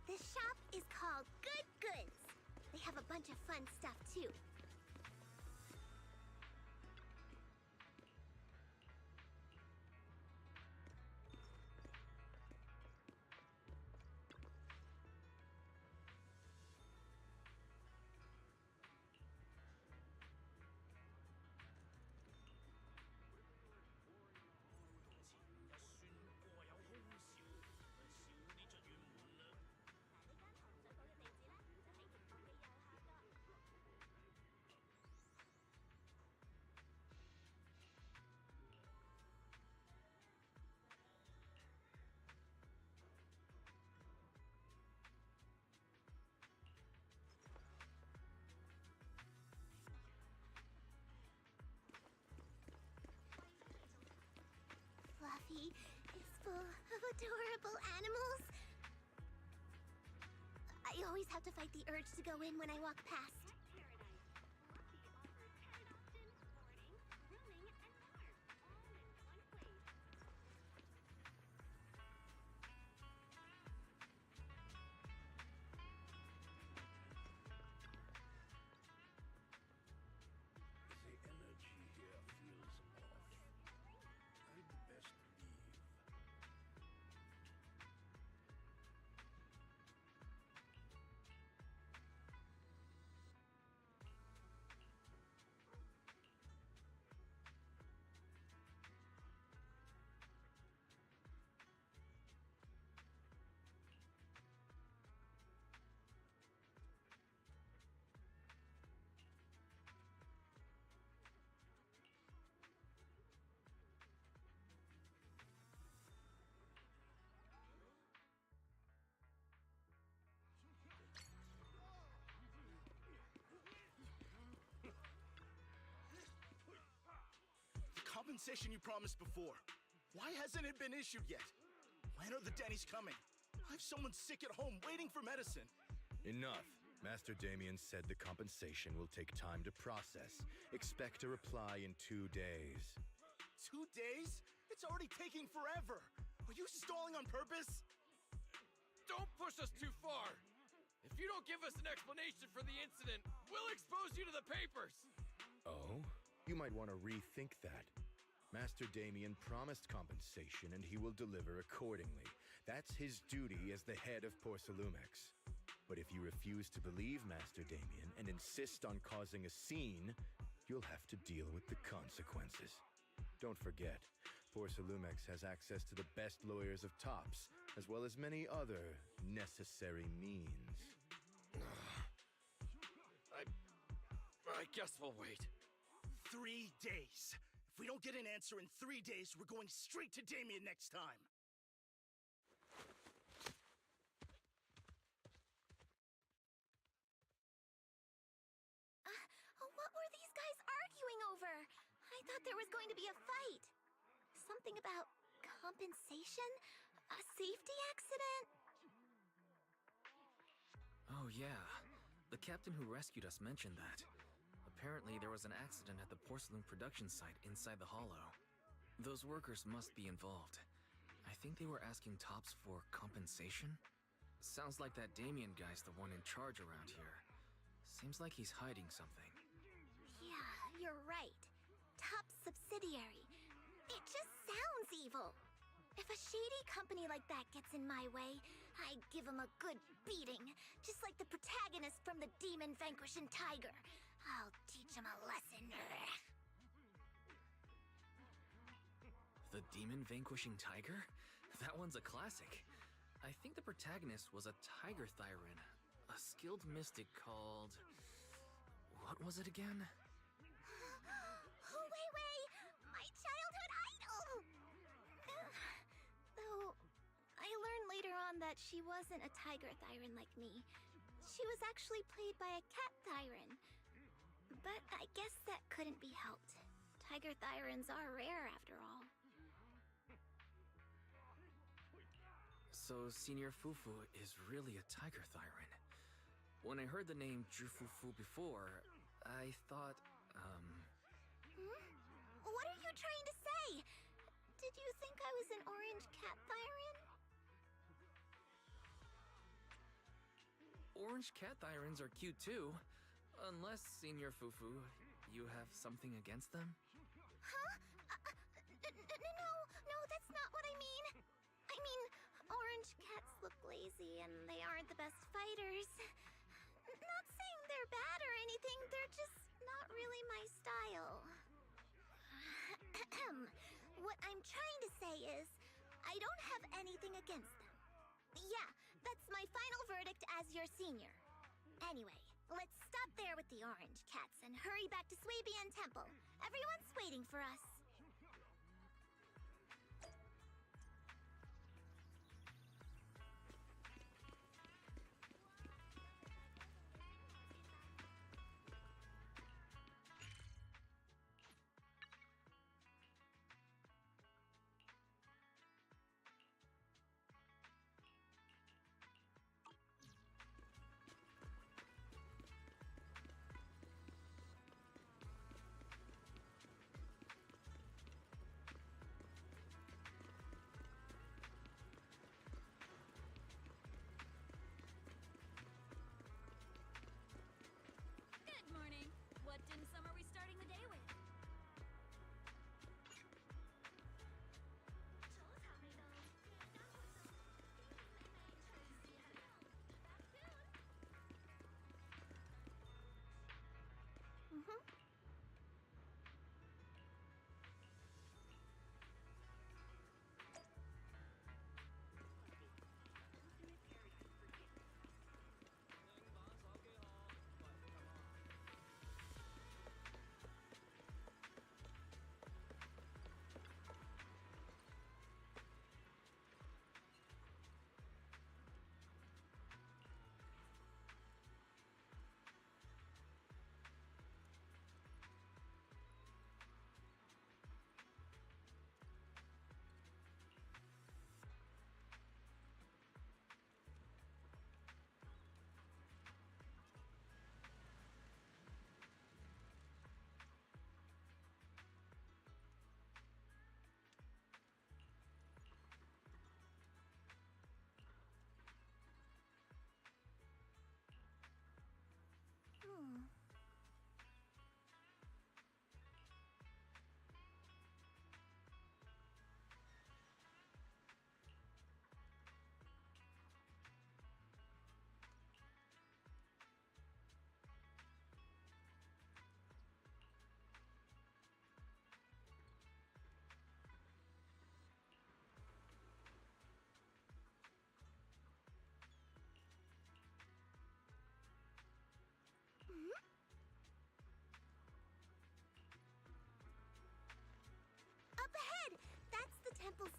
[SPEAKER 6] This shop is called Good Goods. They have a bunch of fun stuff, too. Fluffy is full of adorable animals. I always have to fight the urge to go in when I walk past.
[SPEAKER 5] The energy here feels off. I'd best leave.
[SPEAKER 13] Compensation you promised before. Why hasn't it been issued yet? When are the Denny's coming? I have someone sick at home waiting for medicine.
[SPEAKER 14] Enough. Master Damien said the compensation will take time to process. Expect a reply in 2 days.
[SPEAKER 13] 2 days? It's already taking forever. Are you stalling on purpose?
[SPEAKER 3] Don't push us too far! If you don't give us an explanation for the incident, we'll expose you to the papers!
[SPEAKER 14] Oh? You might want to rethink that. Master Damien promised compensation and he will deliver accordingly. That's his duty as the head of Porcelumex. But if you refuse to believe Master Damien and insist on causing a scene, you'll have to deal with the consequences. Don't forget, Porcelumex has access to the best lawyers of Tops, as well as many other necessary means.
[SPEAKER 1] I guess we'll wait.
[SPEAKER 13] 3 days. If we don't get an answer in 3 days, we're going straight to Damien next time.
[SPEAKER 6] What were these guys arguing over? I thought there was going to be a fight. Something about compensation? A safety accident?
[SPEAKER 2] Oh, yeah. The captain who rescued us mentioned that. Apparently, there was an accident at the porcelain production site inside the hollow. Those workers must be involved. I think they were asking Tops for compensation? Sounds like that Damien guy's the one in charge around here. Seems like he's hiding something.
[SPEAKER 6] Yeah, you're right. Top subsidiary. It just sounds evil. If a shady company like that gets in my way, I'd give him a good beating. Just like the protagonist from the Demon Vanquishing Tiger. I'll teach him a lesson.
[SPEAKER 2] The Demon Vanquishing Tiger? That one's a classic. I think the protagonist was a Tiger Thyran, a skilled mystic called... What was it again?
[SPEAKER 6] Wei, my childhood idol! Though, I learned later on that she wasn't a Tiger Thyran like me. She was actually played by a Cat Thyran. But I guess that couldn't be helped. Tiger Thyrans are rare after all.
[SPEAKER 2] So Senior Fufu is really a Tiger Thyran. When I heard the name Jufufu before, I thought,
[SPEAKER 6] What are you trying to say? Did you think I was an orange cat Thyran?
[SPEAKER 2] Orange cat Thyrans are cute too. Unless, Senior Fufu, you have something against them?
[SPEAKER 6] Huh? No, that's not what I mean. I mean, orange cats look lazy and they aren't the best fighters. Not saying they're bad or anything, they're just not really my style. What I'm trying to say is, I don't have anything against them. Yeah, that's my final verdict as your senior. Anyway, let's stop there with the orange cats and hurry back to Swabian Temple. Everyone's waiting for us.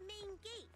[SPEAKER 6] main gate.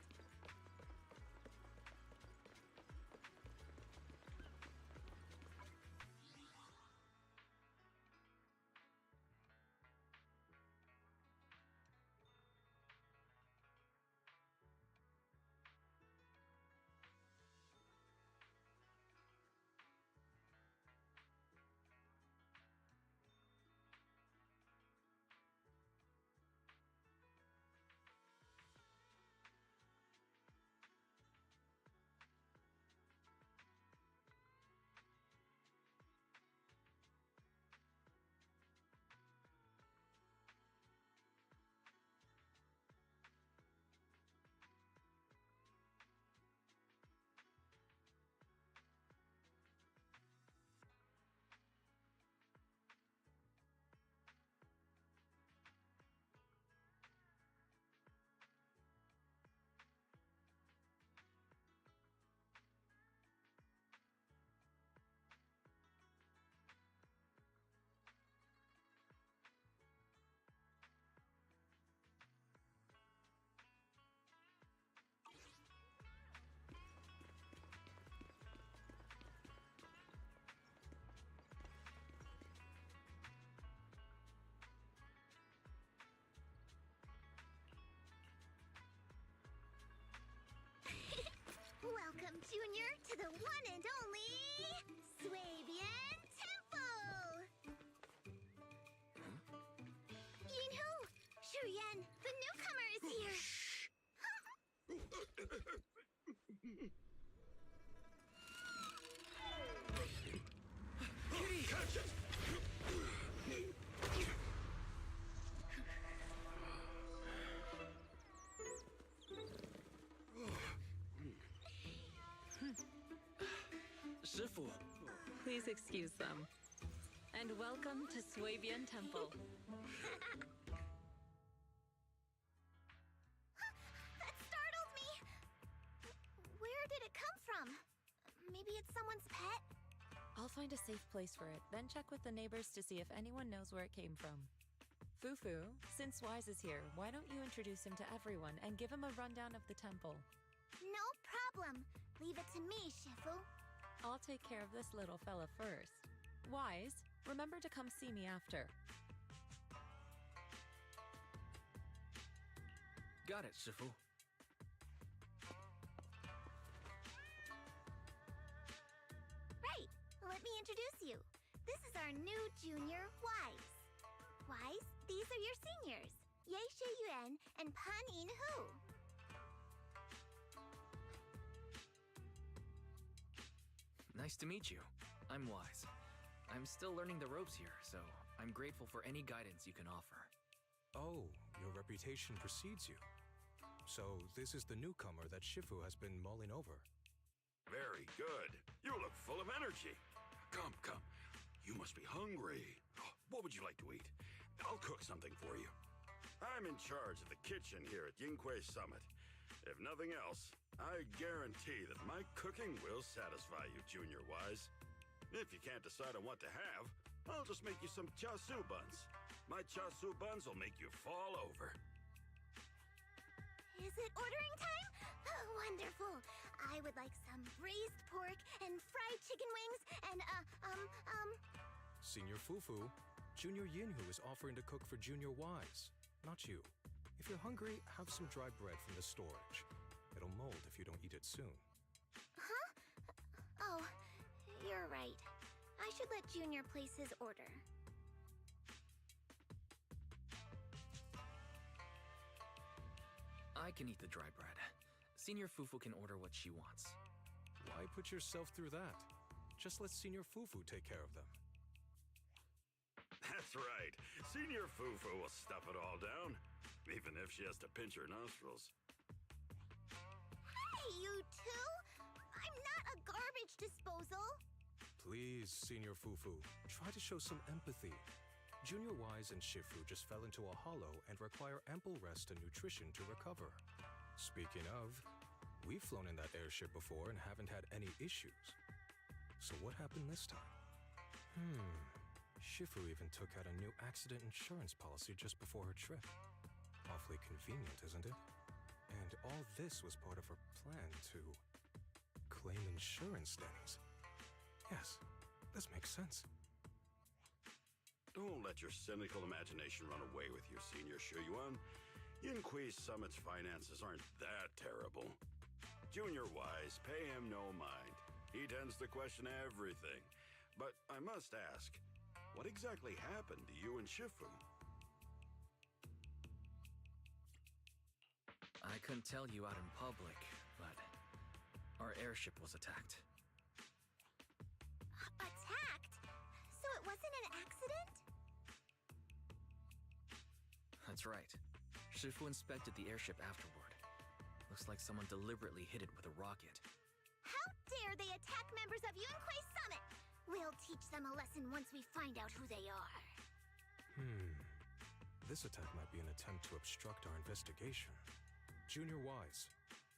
[SPEAKER 6] Welcome, Junior, to the one and only Swabian Temple! Yinhu! Shuyan, the newcomer is here!
[SPEAKER 12] Catch it!
[SPEAKER 2] Shifu!
[SPEAKER 7] Please excuse them. And welcome to Swabian Temple.
[SPEAKER 6] That startled me! Where did it come from? Maybe it's someone's pet?
[SPEAKER 11] I'll find a safe place for it, then check with the neighbors to see if anyone knows where it came from. Fufu, since Wise is here, why don't you introduce him to everyone and give him a rundown of the temple?
[SPEAKER 6] No problem. Leave it to me, Shifu.
[SPEAKER 11] I'll take care of this little fella first. Wise, remember to come see me after.
[SPEAKER 2] Got it, Shifu.
[SPEAKER 6] Right. Let me introduce you. This is our new junior, Wise. Wise, these are your seniors, Ye Yuan and Pan Yin-hu.
[SPEAKER 2] Nice to meet you. I'm Wise. I'm still learning the ropes here, so I'm grateful for any guidance you can offer.
[SPEAKER 15] Oh, your reputation precedes you. So this is the newcomer that Shifu has been mulling over.
[SPEAKER 12] Very good. You look full of energy. Come, come. You must be hungry. What would you like to eat? I'll cook something for you. I'm in charge of the kitchen here at Yinghui Summit. If nothing else, I guarantee that my cooking will satisfy you, Junior Wise. If you can't decide on what to have, I'll just make you some chasu buns. My chasu buns will make you fall over.
[SPEAKER 6] Is it ordering time? Oh, wonderful. I would like some braised pork and fried chicken wings and,
[SPEAKER 15] Senior Fufu, Junior Yinhu is offering to cook for Junior Wise, not you. If you're hungry, have some dry bread from the storage. It'll mold if you don't eat it soon.
[SPEAKER 6] Huh? Oh, you're right. I should let Junior place his order.
[SPEAKER 2] I can eat the dry bread. Senior Fufu can order what she wants.
[SPEAKER 15] Why put yourself through that? Just let Senior Fufu take care of them.
[SPEAKER 12] That's right. Senior Fufu will stuff it all down, even if she has to pinch her nostrils.
[SPEAKER 6] Hey, you two! I'm not a garbage disposal!
[SPEAKER 15] Please, Senior Fufu, try to show some empathy. Junior Wise and Shifu just fell into a hollow and require ample rest and nutrition to recover. Speaking of, we've flown in that airship before and haven't had any issues. So what happened this time? Shifu even took out a new accident insurance policy just before her trip. Awfully convenient, isn't it? And all this was part of her plan to claim insurance, Denny's. Yes, this makes sense.
[SPEAKER 12] Don't let your cynical imagination run away with you, Senior Shuyuan. Yin Kui's summit's finances aren't that terrible. Junior Wise, pay him no mind. He tends to question everything. But I must ask, what exactly happened to you and Shifu?
[SPEAKER 2] I couldn't tell you out in public, but our airship was attacked.
[SPEAKER 6] Attacked? So it wasn't an accident?
[SPEAKER 2] That's right. Shifu inspected the airship afterward. Looks like someone deliberately hit it with a rocket.
[SPEAKER 6] How dare they attack members of Yunquei Summit? We'll teach them a lesson once we find out who they are.
[SPEAKER 15] This attack might be an attempt to obstruct our investigation. Junior Wise,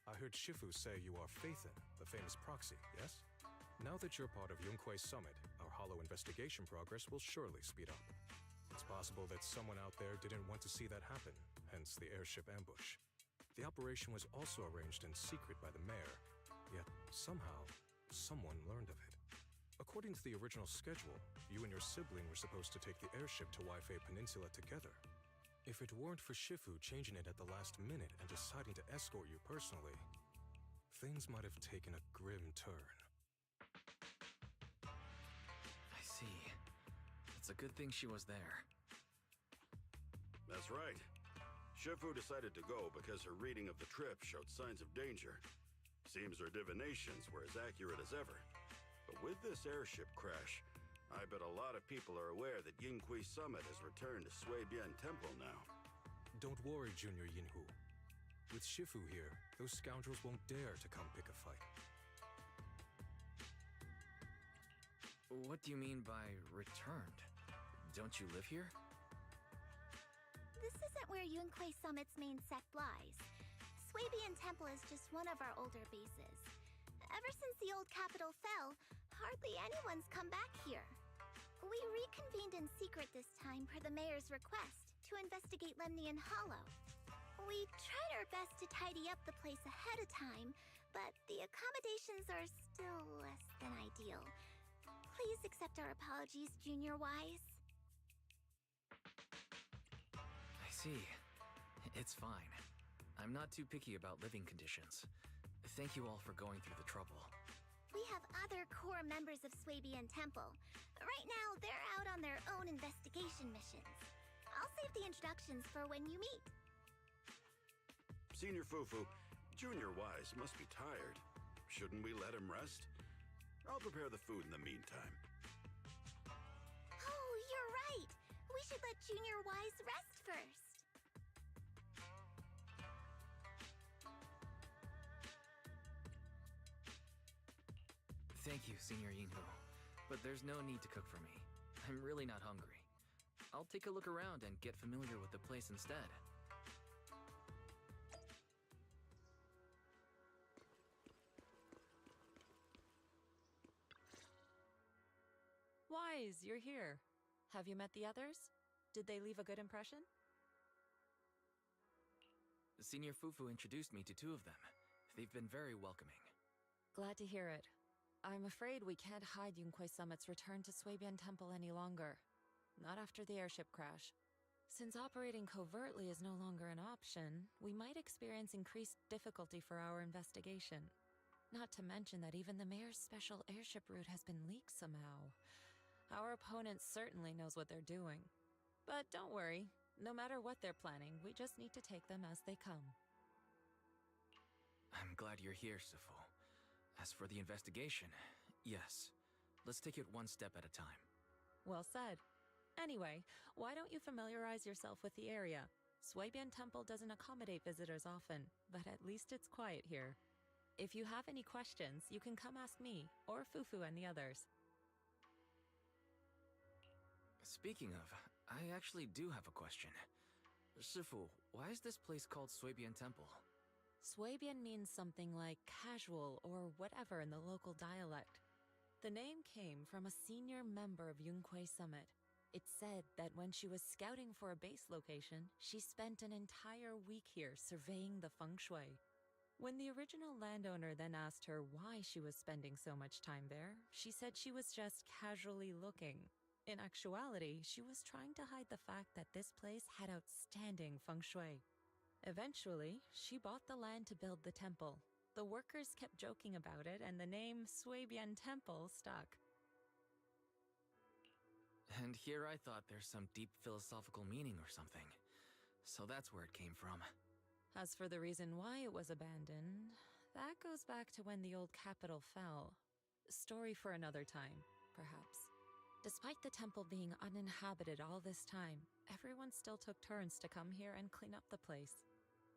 [SPEAKER 15] I heard Shifu say you are Phaethon, the famous proxy, yes? Now that you're part of Yunquei Summit, our hollow investigation progress will surely speed up. It's possible that someone out there didn't want to see that happen, hence the airship ambush. The operation was also arranged in secret by the mayor, yet somehow, someone learned of it. According to the original schedule, you and your sibling were supposed to take the airship to Waifei Peninsula together. If it weren't for Shifu changing it at the last minute and deciding to escort you personally, things might have taken a grim turn.
[SPEAKER 2] I see. It's a good thing she was there.
[SPEAKER 12] That's right. Shifu decided to go because her reading of the trip showed signs of danger. Seems her divinations were as accurate as ever. But with this airship crash, I bet a lot of people are aware that Yinghui Summit has returned to Suibian Temple now.
[SPEAKER 15] Don't worry, Junior Yinhu. With Shifu here, those scoundrels won't dare to come pick a fight.
[SPEAKER 2] What do you mean by returned? Don't you live here?
[SPEAKER 6] This isn't where Yunquei Summit's main sect lies. Suibian Temple is just one of our older bases. Ever since the old capital fell, hardly anyone's come back here. We reconvened in secret this time per the mayor's request to investigate Lemnian Hollow. We tried our best to tidy up the place ahead of time, but the accommodations are still less than ideal. Please accept our apologies, Junior Wise.
[SPEAKER 2] I see. It's fine. I'm not too picky about living conditions. Thank you all for going through the trouble.
[SPEAKER 6] We have other core members of Suibian Temple. Right now, they're out on their own investigation missions. I'll save the introductions for when you meet.
[SPEAKER 12] Senior Fufu, Junior Wise must be tired. Shouldn't we let him rest? I'll prepare the food in the meantime.
[SPEAKER 6] Oh, you're right. We should let Junior Wise rest first.
[SPEAKER 2] Thank you, Senior Yinhu. But there's no need to cook for me. I'm really not hungry. I'll take a look around and get familiar with the place instead.
[SPEAKER 11] Wise, you're here. Have you met the others? Did they leave a good impression?
[SPEAKER 2] Senior Fufu introduced me to two of them. They've been very welcoming.
[SPEAKER 11] Glad to hear it. I'm afraid we can't hide Yunquei Summit's return to Suibian Temple any longer. Not after the airship crash. Since operating covertly is no longer an option, we might experience increased difficulty for our investigation. Not to mention that even the mayor's special airship route has been leaked somehow. Our opponent certainly knows what they're doing. But don't worry, no matter what they're planning, we just need to take them as they come.
[SPEAKER 2] I'm glad you're here, Sifu. As for the investigation, yes. Let's take it one step at a time.
[SPEAKER 11] Well said. Anyway, why don't you familiarize yourself with the area? Suibian Temple doesn't accommodate visitors often, but at least it's quiet here. If you have any questions, you can come ask me, or Fufu and the others.
[SPEAKER 2] Speaking of, I actually do have a question. Shifu, why is this place called Suibian Temple?
[SPEAKER 11] Suibian means something like casual or whatever in the local dialect. The name came from a senior member of Yunquei Summit. It said that when she was scouting for a base location, she spent an entire week here surveying the feng shui. When the original landowner then asked her why she was spending so much time there, she said she was just casually looking. In actuality, she was trying to hide the fact that this place had outstanding feng shui. Eventually, she bought the land to build the temple. The workers kept joking about it, and the name Suibian Temple stuck.
[SPEAKER 2] And here I thought there's some deep philosophical meaning or something. So that's where it came from.
[SPEAKER 11] As for the reason why it was abandoned, that goes back to when the old capital fell. Story for another time, perhaps. Despite the temple being uninhabited all this time, everyone still took turns to come here and clean up the place.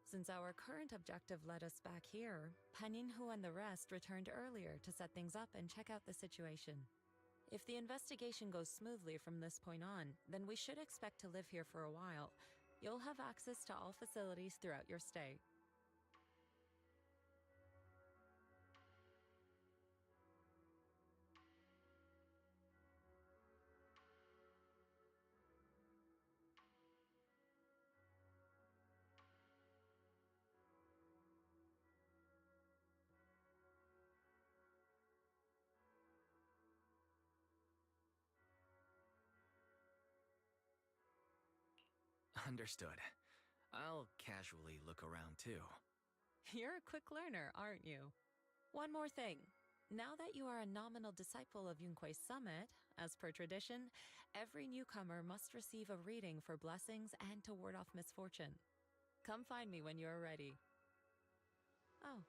[SPEAKER 11] Since our current objective led us back here, Paninhu and the rest returned earlier to set things up and check out the situation. If the investigation goes smoothly from this point on, then we should expect to live here for a while. You'll have access to all facilities throughout your stay.
[SPEAKER 2] Understood. I'll casually look around too.
[SPEAKER 11] You're a quick learner, aren't you? One more thing. Now that you are a nominal disciple of Yunkui's summit, as per tradition, every newcomer must receive a reading for blessings and to ward off misfortune. Come find me when you're ready. Oh.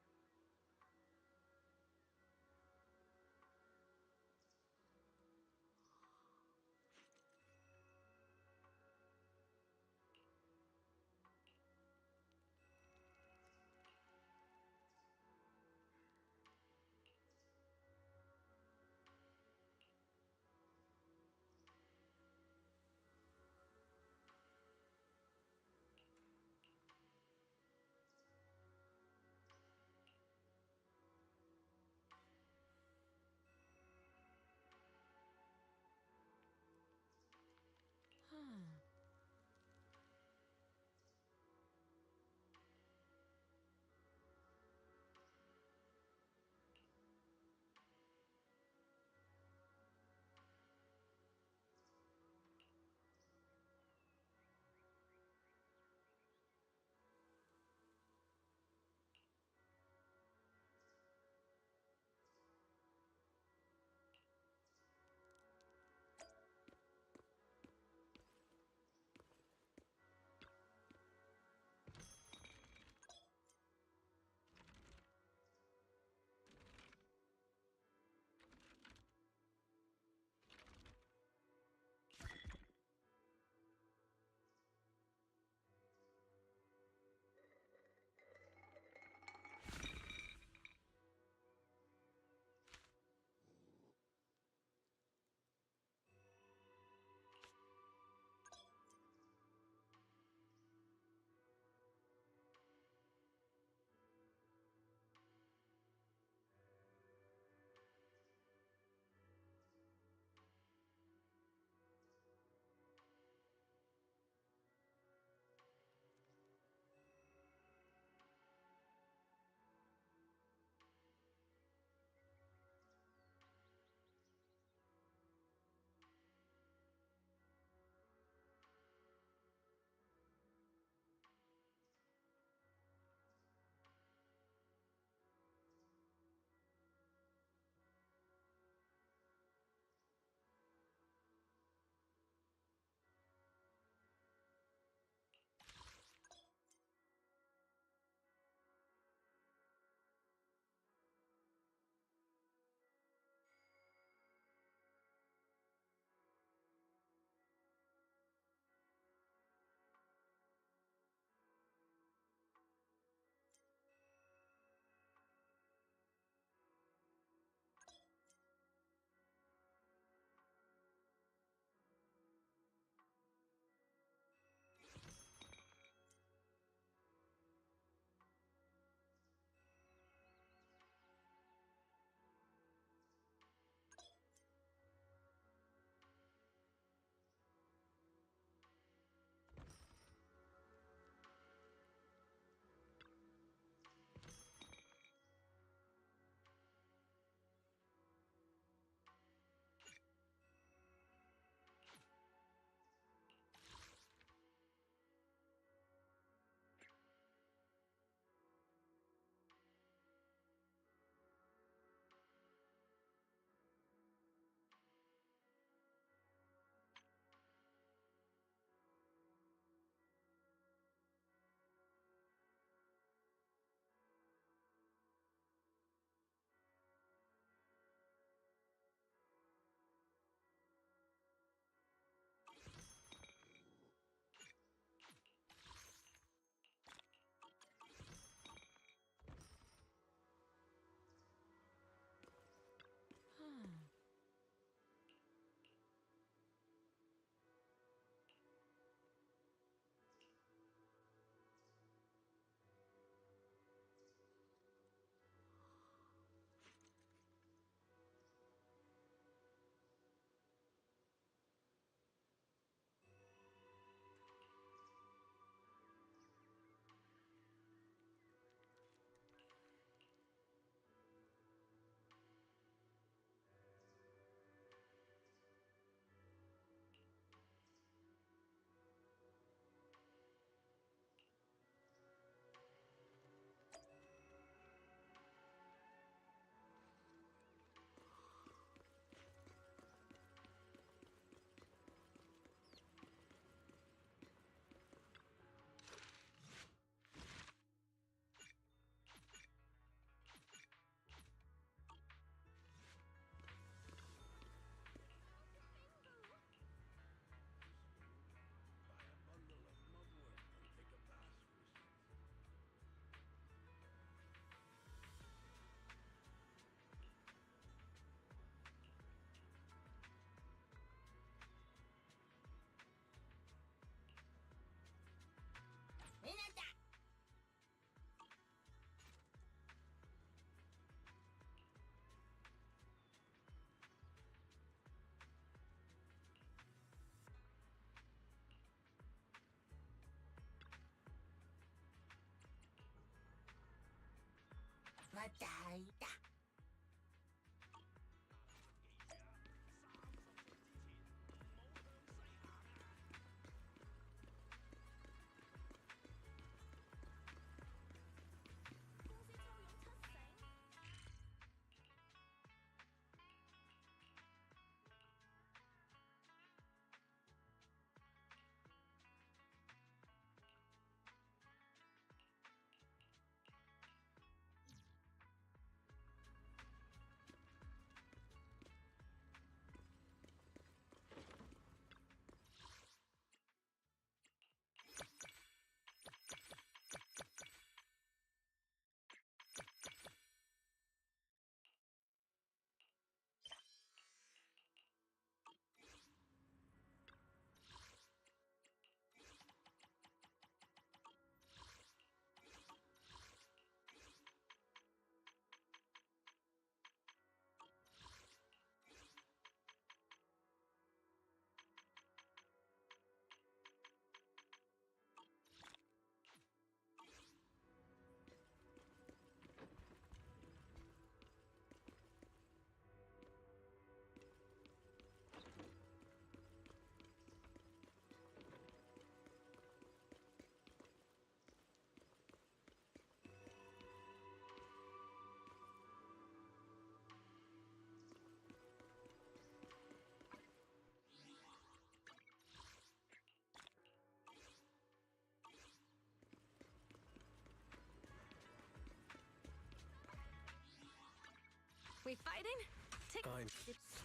[SPEAKER 4] We fighting?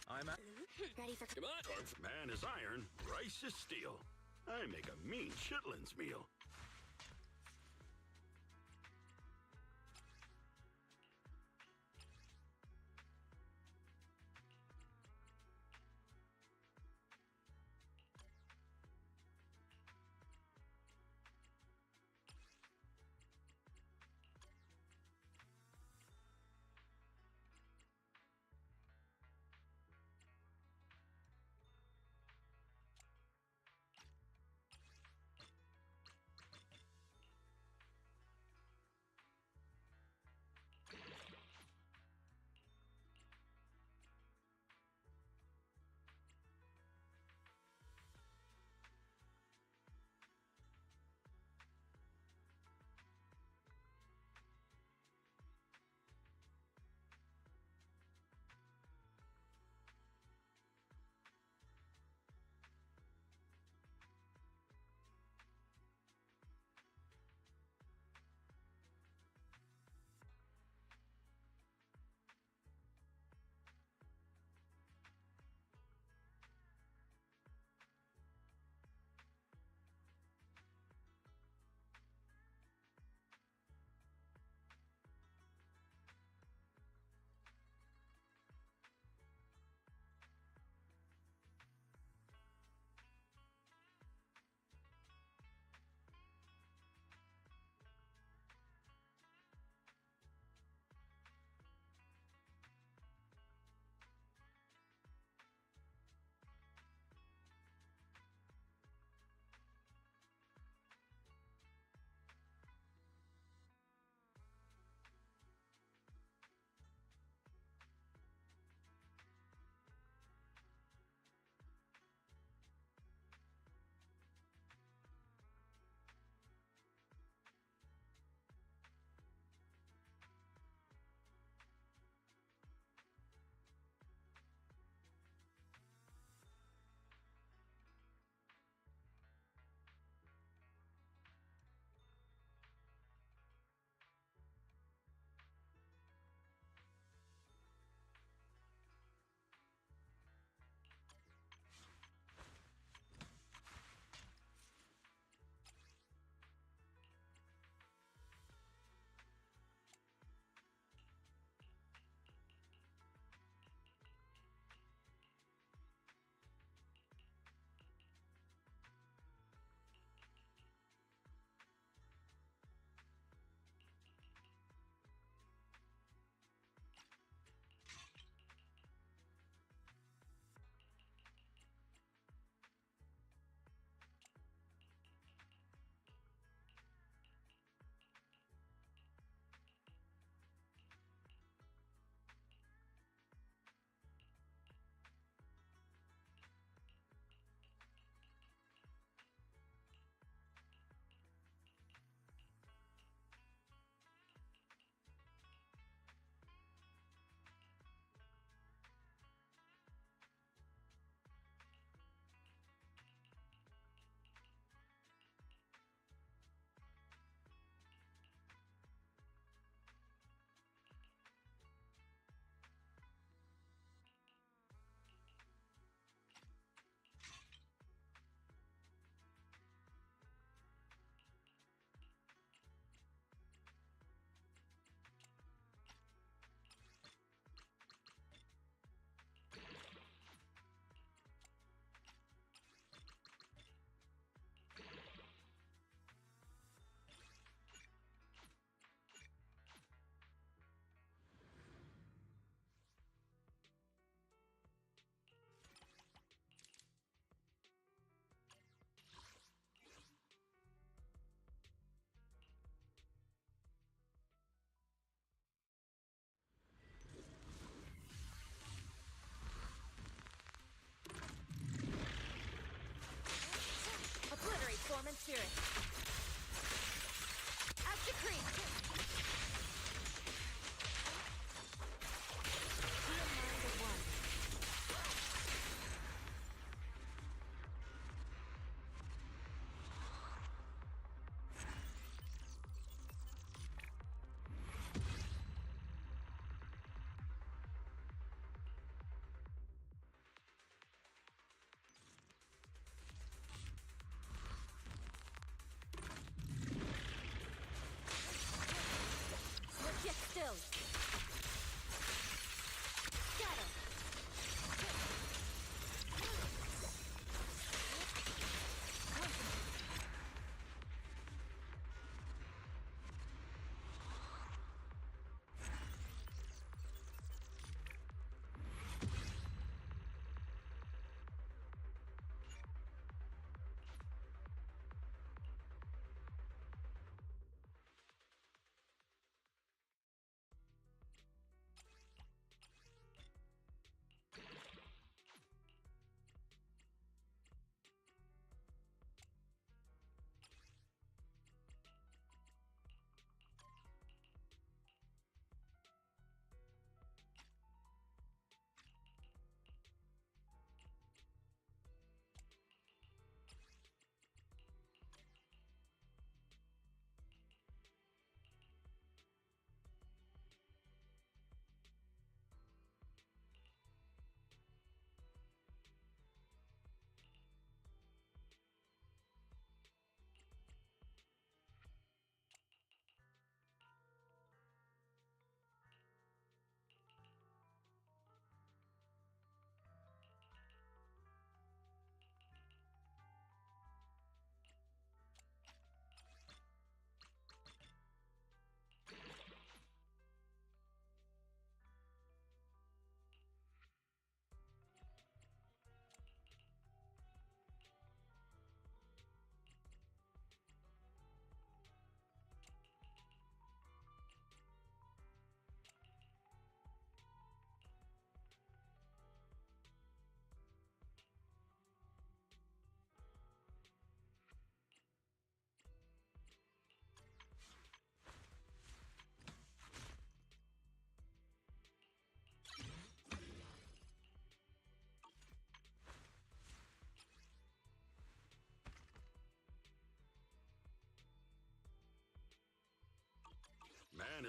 [SPEAKER 12] I'm at.
[SPEAKER 4] Ready for...
[SPEAKER 12] Come on. Man is iron, rice is steel. I make a mean chitlins meal.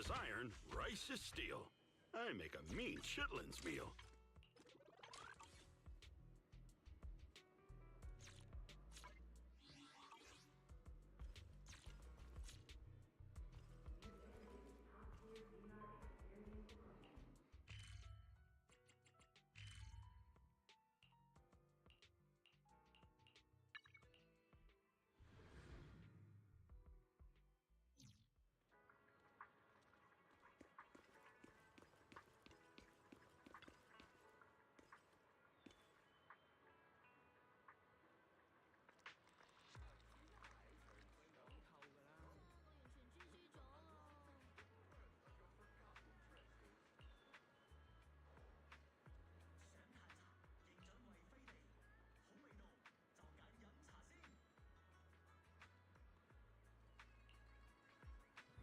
[SPEAKER 12] is iron, rice is steel. I make a mean chitlins meal.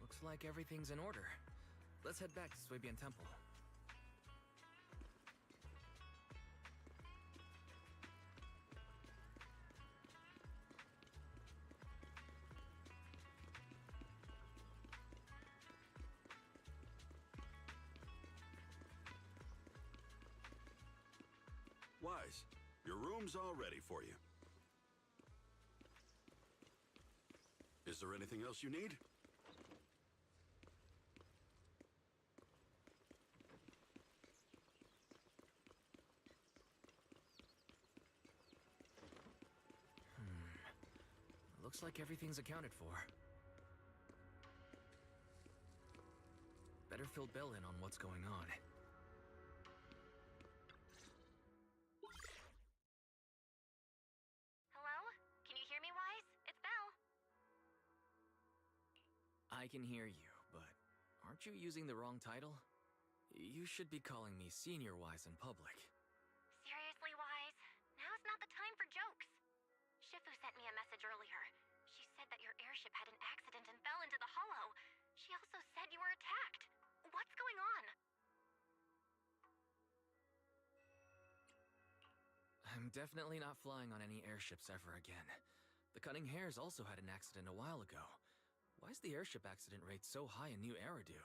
[SPEAKER 2] Looks like everything's in order. Let's head back to Suibian Temple.
[SPEAKER 12] Wise, your room's all ready for you. Is there anything else you need?
[SPEAKER 2] Looks like everything's accounted for. Better fill Bell in on what's going on.
[SPEAKER 6] Hello? Can you hear me, Wise? It's Belle.
[SPEAKER 2] I can hear you, but aren't you using the wrong title? You should be calling me Senior Wise in public.
[SPEAKER 6] Seriously, Wise? Now's not the time for jokes. Shifu sent me a message earlier. She said that your airship had an accident and fell into the hollow. She also said you were attacked. What's going on?
[SPEAKER 2] I'm definitely not flying on any airships ever again. The Cunning Hares also had an accident a while ago. Why is the airship accident rate so high in New Eridu?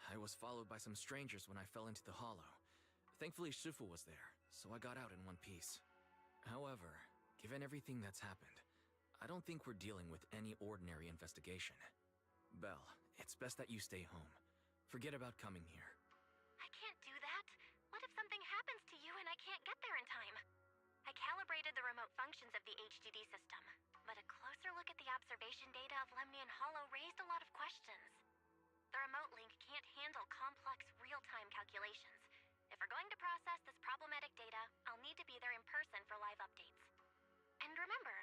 [SPEAKER 2] I was followed by some strangers when I fell into the hollow. Thankfully, Shifu was there, so I got out in one piece. However, given everything that's happened, I don't think we're dealing with any ordinary investigation. Belle, it's best that you stay home. Forget about coming here.
[SPEAKER 6] I can't do that. What if something happens to you and I can't get there in time? I calibrated the remote functions of the HDD system, but a closer look at the observation data of Lemnian Hollow raised a lot of questions. The remote link can't handle complex real-time calculations. If we're going to process this problematic data, I'll need to be there in person for live updates. And remember,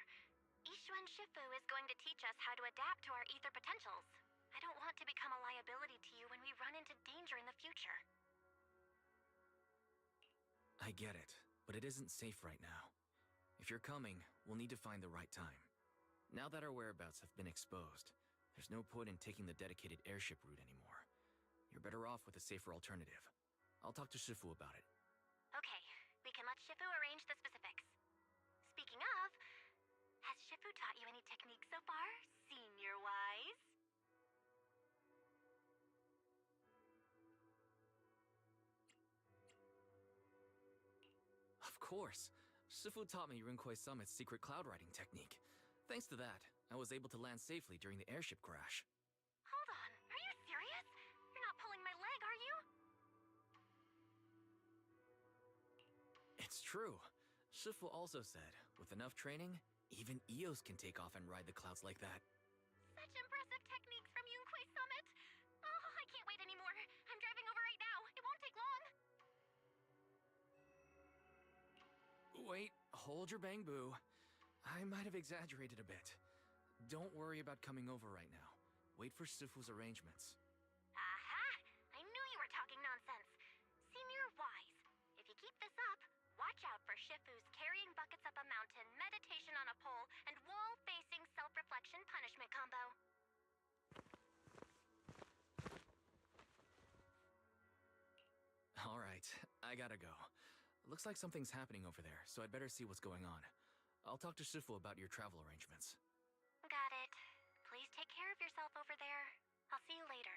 [SPEAKER 6] Yishuan Shifu is going to teach us how to adapt to our ether potentials. I don't want to become a liability to you when we run into danger in the future.
[SPEAKER 2] I get it, but it isn't safe right now. If you're coming, we'll need to find the right time. Now that our whereabouts have been exposed, there's no point in taking the dedicated airship route anymore. You're better off with a safer alternative. I'll talk to Shifu about it.
[SPEAKER 6] Okay, we can let Shifu arrange the specifics. Speaking of, has Shifu taught you any techniques so far, Senior Wise?
[SPEAKER 2] Of course. Shifu taught me Rinkwei Summit's secret cloud riding technique. Thanks to that, I was able to land safely during the airship crash.
[SPEAKER 6] Hold on, are you serious? You're not pulling my leg, are you?
[SPEAKER 2] It's true. Shifu also said, with enough training, even Eos can take off and ride the clouds like that.
[SPEAKER 6] Such impressive techniques from Yunkwei Summit. Oh, I can't wait anymore. I'm driving over right now. It won't take long.
[SPEAKER 2] Wait, hold your bangbu. I might have exaggerated a bit. Don't worry about coming over right now. Wait for Shifu's arrangements.
[SPEAKER 6] Aha! I knew you were talking nonsense. Senior Wise, if you keep this up, watch out for Shifu's carrying buckets up a mountain, meditation on a pole, and wall-facing self-reflection punishment combo.
[SPEAKER 2] All right, I gotta go. Looks like something's happening over there, so I'd better see what's going on. I'll talk to Shifu about your travel arrangements.
[SPEAKER 6] Got it. Please take care of yourself over there. I'll see you later.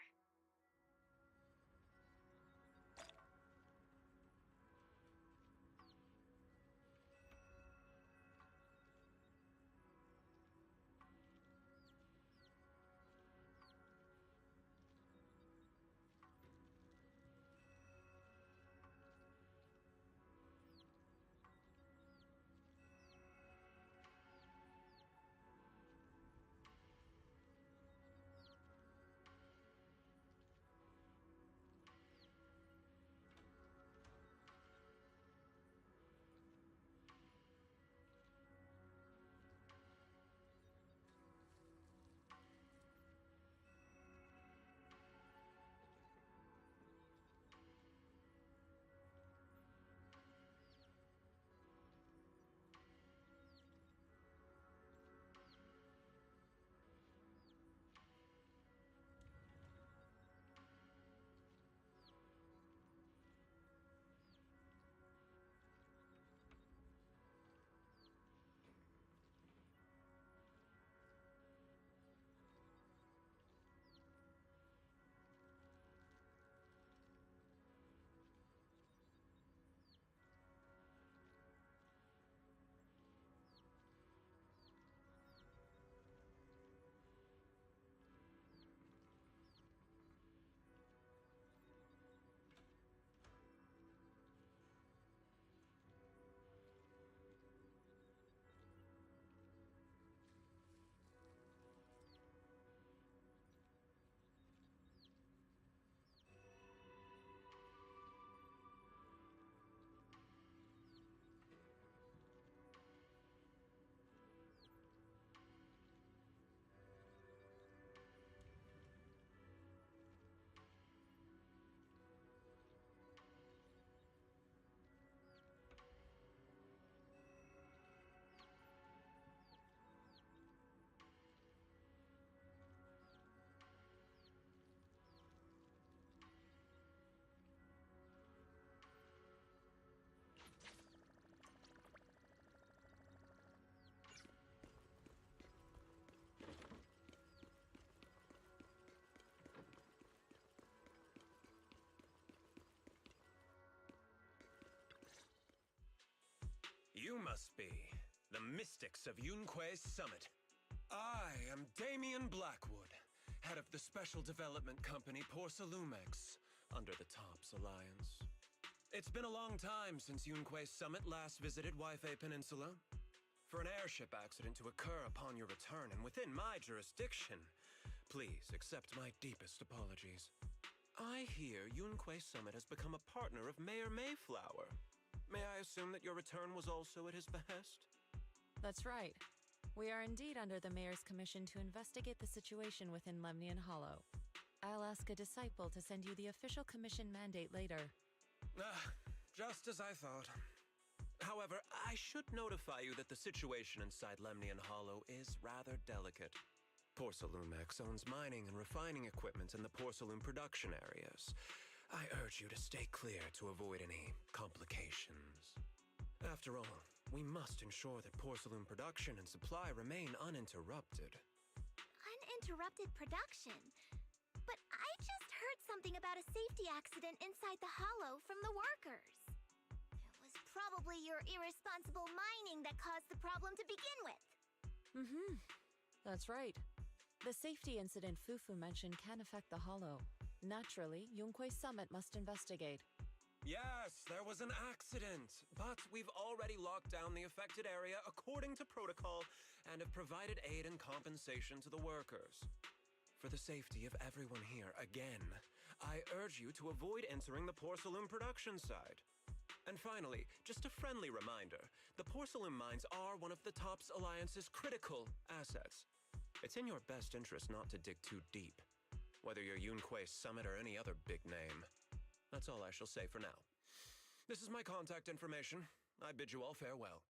[SPEAKER 16] must be the mystics of Yunque's summit. I am Damien Blackwood, head of the special development company Porcelumex, under the TOPS Alliance. It's been a long time since Yunque's summit last visited Waifei Peninsula. For an airship accident to occur upon your return and within my jurisdiction, please accept my deepest apologies. I hear Yunque's summit has become a partner of Mayor Mayflower. May I assume that your return was also at his behest?
[SPEAKER 11] That's right. We are indeed under the Mayor's commission to investigate the situation within Lemnian Hollow. I'll ask a disciple to send you the official commission mandate later.
[SPEAKER 16] Just as I thought. However, I should notify you that the situation inside Lemnian Hollow is rather delicate. Porcelumex owns mining and refining equipment in the porcelain production areas. I urge you to stay clear to avoid any complications. After all, we must ensure that porcelain production and supply remain uninterrupted.
[SPEAKER 6] Uninterrupted production? But I just heard something about a safety accident inside the hollow from the workers. It was probably your irresponsible mining that caused the problem to begin with.
[SPEAKER 11] That's right. The safety incident Fufu mentioned can affect the hollow. Naturally, Yunque's summit must investigate.
[SPEAKER 16] Yes, there was an accident, but we've already locked down the affected area according to protocol and have provided aid and compensation to the workers. For the safety of everyone here, again, I urge you to avoid entering the porcelain production side. And finally, just a friendly reminder, the porcelain mines are one of the TOPS Alliance's critical assets. It's in your best interest not to dig too deep, whether you're Yunque's summit or any other big name. That's all I shall say for now. This is my contact information. I bid you all farewell.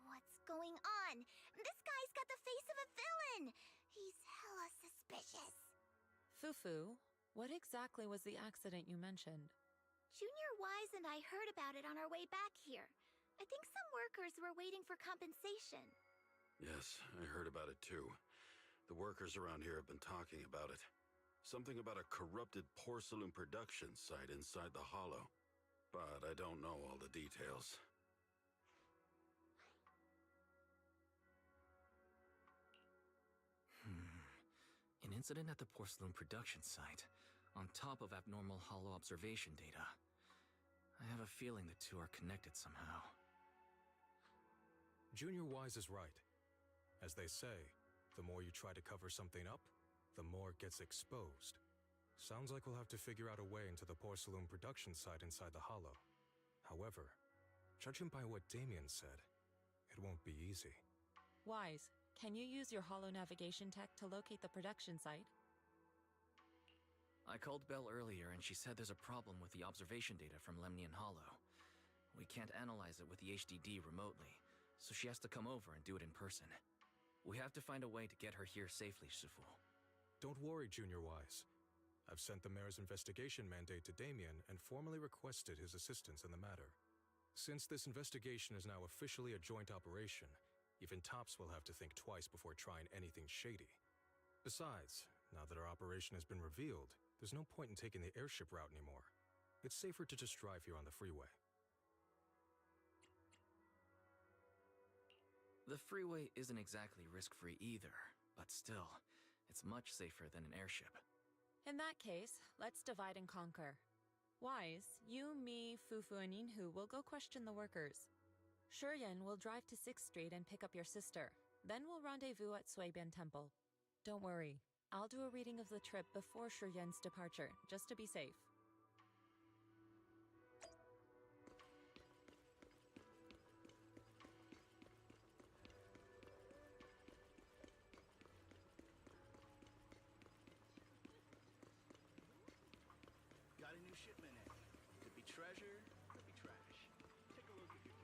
[SPEAKER 6] What's going on? This guy's got the face of a villain! He's hella suspicious.
[SPEAKER 11] Fufu, what exactly was the accident you mentioned?
[SPEAKER 6] Junior Wise and I heard about it on our way back here. I think some workers were waiting for compensation.
[SPEAKER 12] Yes, I heard about it too. The workers around here have been talking about it. Something about a corrupted porcelain production site inside the hollow. But I don't know all the details.
[SPEAKER 2] An incident at the porcelain production site, on top of abnormal hollow observation data. I have a feeling the two are connected somehow.
[SPEAKER 15] Junior Wise is right. As they say, the more you try to cover something up, the more it gets exposed. Sounds like we'll have to figure out a way into the porcelain production site inside the hollow. However, judging by what Damien said, it won't be easy.
[SPEAKER 11] Wise, can you use your hollow navigation tech to locate the production site?
[SPEAKER 2] I called Belle earlier and she said there's a problem with the observation data from Lemnian Hollow. We can't analyze it with the HDD remotely, so she has to come over and do it in person. We have to find a way to get her here safely, Shifu.
[SPEAKER 15] Don't worry, Junior Wise. I've sent the mayor's investigation mandate to Damien and formally requested his assistance in the matter. Since this investigation is now officially a joint operation, even TOPS will have to think twice before trying anything shady. Besides, now that our operation has been revealed, there's no point in taking the airship route anymore. It's safer to just drive here on the freeway.
[SPEAKER 2] The freeway isn't exactly risk-free either, but still, it's much safer than an airship.
[SPEAKER 11] In that case, let's divide and conquer. Wise, you, me, Fufu, and Yinhu will go question the workers. Shuryen will drive to 6th Street and pick up your sister. Then we'll rendezvous at Suibian Temple. Don't worry, I'll do a reading of the trip before Shuryen's departure, just to be safe.
[SPEAKER 13] Got a new shipment in. Could be treasure, could be trash. Take a look at your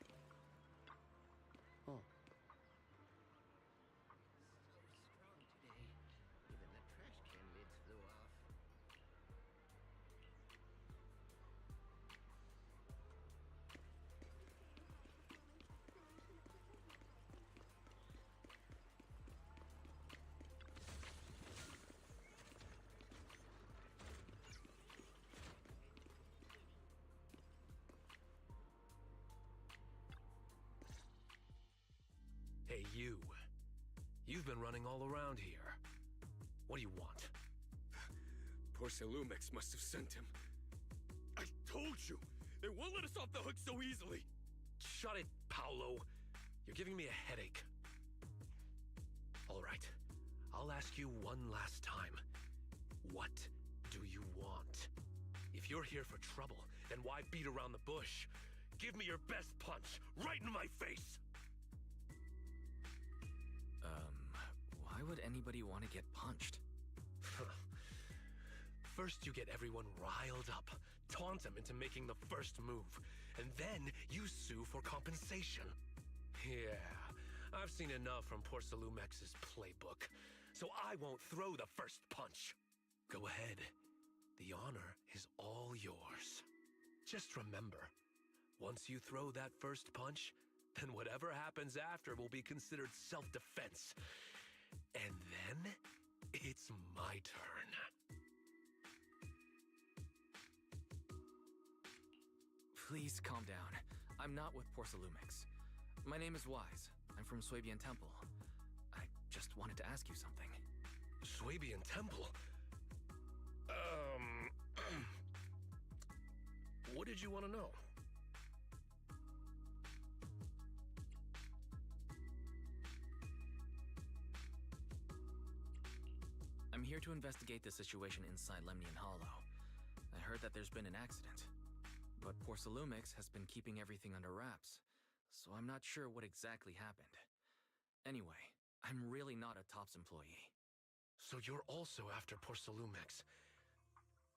[SPEAKER 13] gear.
[SPEAKER 17] Oh.
[SPEAKER 16] You've been running all around here. What do you want?
[SPEAKER 17] Porcelumex must have sent him. I told you! They won't let us off the hook so easily!
[SPEAKER 16] Shut it, Paolo. You're giving me a headache. All right. I'll ask you one last time. What do you want? If you're here for trouble, then why beat around the bush? Give me your best punch, right in my face!
[SPEAKER 2] Why would anybody want to get punched?
[SPEAKER 16] First you get everyone riled up, taunt them into making the first move, and then you sue for compensation. Yeah, I've seen enough from Porcelumex's playbook, so I won't throw the first punch. Go ahead. The honor is all yours. Just remember, once you throw that first punch, then whatever happens after will be considered self-defense. And then, it's my turn.
[SPEAKER 2] Please calm down. I'm not with Porcelumix. My name is Wise. I'm from Swabian Temple. I just wanted to ask you something.
[SPEAKER 16] Swabian Temple? What did you want to know?
[SPEAKER 2] I'm here to investigate the situation inside Lemnian Hollow. I heard that there's been an accident, but Porcelumix has been keeping everything under wraps, so I'm not sure what exactly happened. Anyway, I'm really not a TOPS employee.
[SPEAKER 16] So you're also after Porcelumix.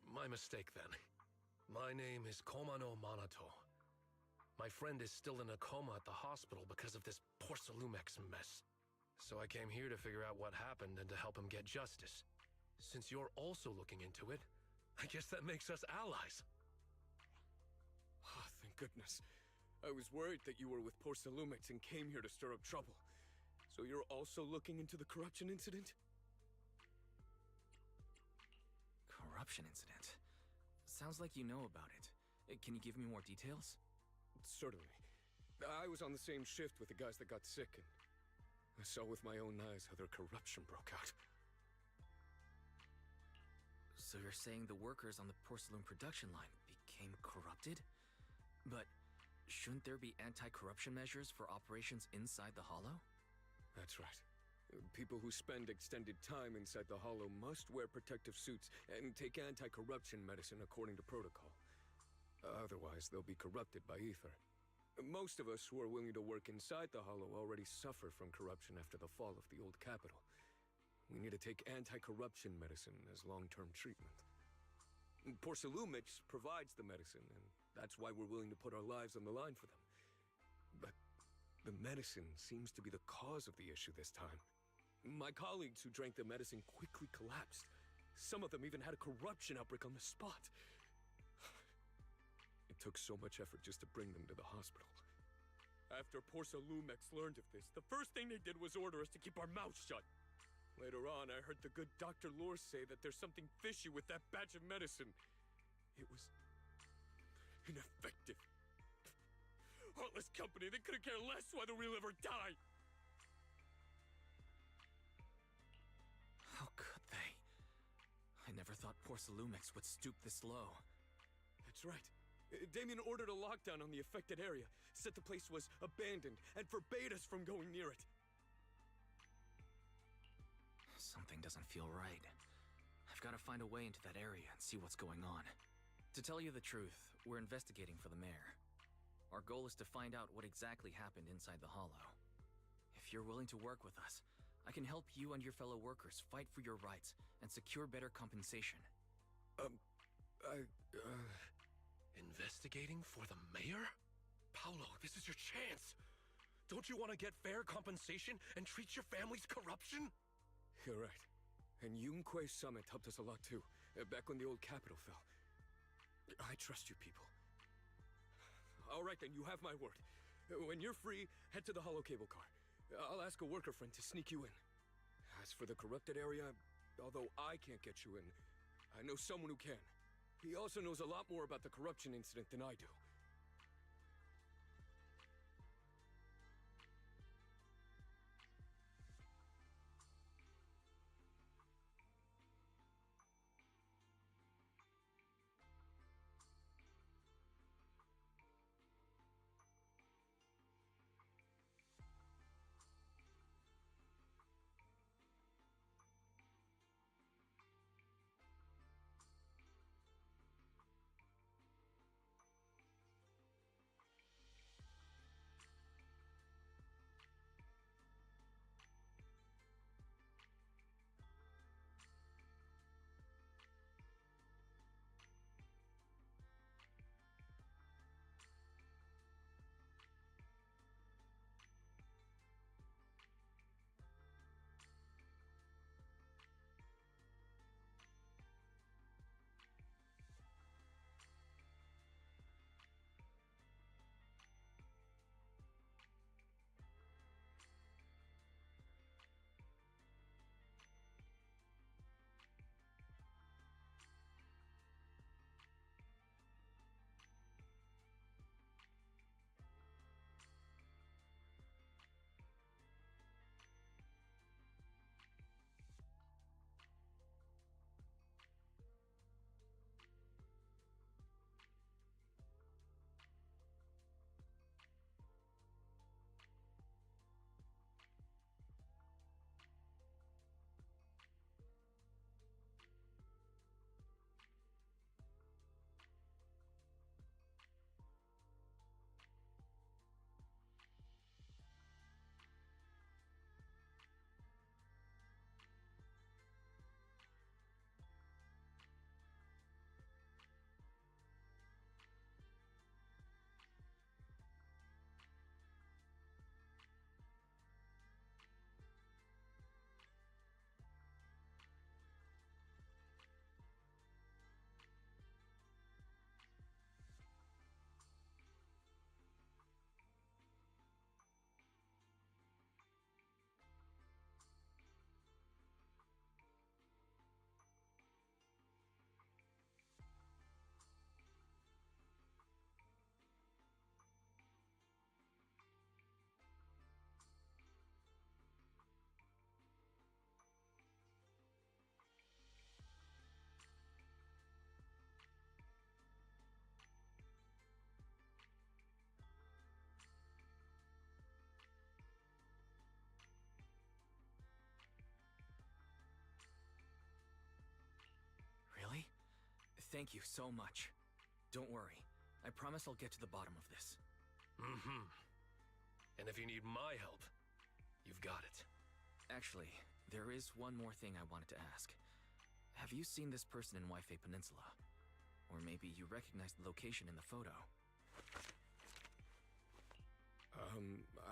[SPEAKER 16] My mistake then. My name is Komano Manato. My friend is still in a coma at the hospital because of this Porcelumix mess. So I came here to figure out what happened and to help him get justice. Since you're also looking into it, I guess that makes us allies.
[SPEAKER 17] Ah, thank goodness. I was worried that you were with Porcelumix and came here to stir up trouble. So you're also looking into the corruption incident?
[SPEAKER 2] Corruption incident? Sounds like you know about it. Can you give me more details?
[SPEAKER 17] Certainly. I was on the same shift with the guys that got sick, and I saw with my own eyes how their corruption broke out.
[SPEAKER 2] So you're saying the workers on the porcelain production line became corrupted? But shouldn't there be anti-corruption measures for operations inside the Hollow?
[SPEAKER 17] That's right. People who spend extended time inside the Hollow must wear protective suits and take anti-corruption medicine according to protocol. Otherwise, they'll be corrupted by ether. Most of us who are willing to work inside the Hollow already suffer from corruption after the fall of the old capital. We need to take anti-corruption medicine as long-term treatment. Porcelumix provides the medicine, and that's why we're willing to put our lives on the line for them. But the medicine seems to be the cause of the issue this time. My colleagues who drank the medicine quickly collapsed. Some of them even had a corruption outbreak on the spot. It took so much effort just to bring them to the hospital. After Porcelumix learned of this, the first thing they did was order us to keep our mouths shut. Later on, I heard the good Dr. Lore say that there's something fishy with that batch of medicine. It was ineffective. Heartless company, they couldn't care less whether we live or die.
[SPEAKER 2] How could they? I never thought Porcelumix would stoop this low.
[SPEAKER 17] That's right. Damien ordered a lockdown on the affected area, said the place was abandoned, and forbade us from going near it.
[SPEAKER 2] Something doesn't feel right. I've got to find a way into that area and see what's going on. To tell you the truth, we're investigating for the mayor. Our goal is to find out what exactly happened inside the Hollow. If you're willing to work with us, I can help you and your fellow workers fight for your rights and secure better compensation.
[SPEAKER 16] Investigating for the mayor? Paolo, this is your chance. Don't you want to get fair compensation and treat your family's corruption?
[SPEAKER 17] You're right. And Yunque Summit helped us a lot too, back when the old capital fell. I trust you people. All right then, you have my word. When you're free, head to the Hollow cable car. I'll ask a worker friend to sneak you in. As for the corrupted area, although I can't get you in, I know someone who can. He also knows a lot more about the corruption incident than I do.
[SPEAKER 2] Thank you so much. Don't worry. I promise I'll get to the bottom of this.
[SPEAKER 18] Mm-hmm. And if you need my help, you've got it.
[SPEAKER 2] Actually, there is one more thing I wanted to ask. Have you seen this person in Waifei Peninsula? Or maybe you recognize the location in the photo.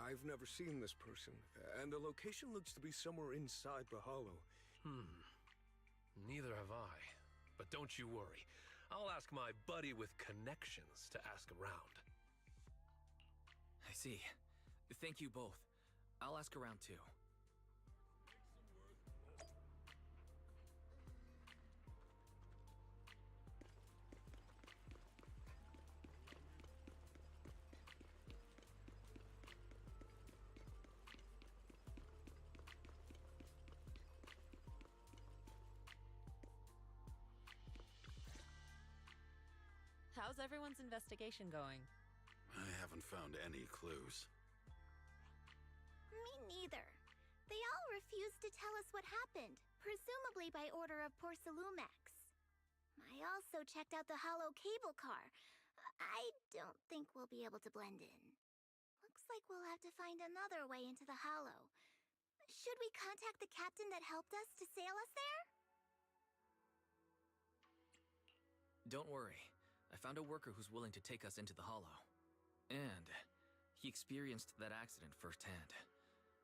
[SPEAKER 17] I've never seen this person, and the location looks to be somewhere inside the hollow.
[SPEAKER 18] Neither have I. But don't you worry. I'll ask my buddy with connections to ask around.
[SPEAKER 2] I see. Thank you both. I'll ask around too.
[SPEAKER 11] How's everyone's investigation going?
[SPEAKER 19] I haven't found any clues.
[SPEAKER 6] Me neither. They all refused to tell us what happened, presumably by order of Porcelumex. I also checked out the hollow cable car. I don't think we'll be able to blend in. Looks like we'll have to find another way into the hollow. Should we contact the captain that helped us to sail us there?
[SPEAKER 2] Don't worry. I found a worker who's willing to take us into the hollow. And he experienced that accident firsthand.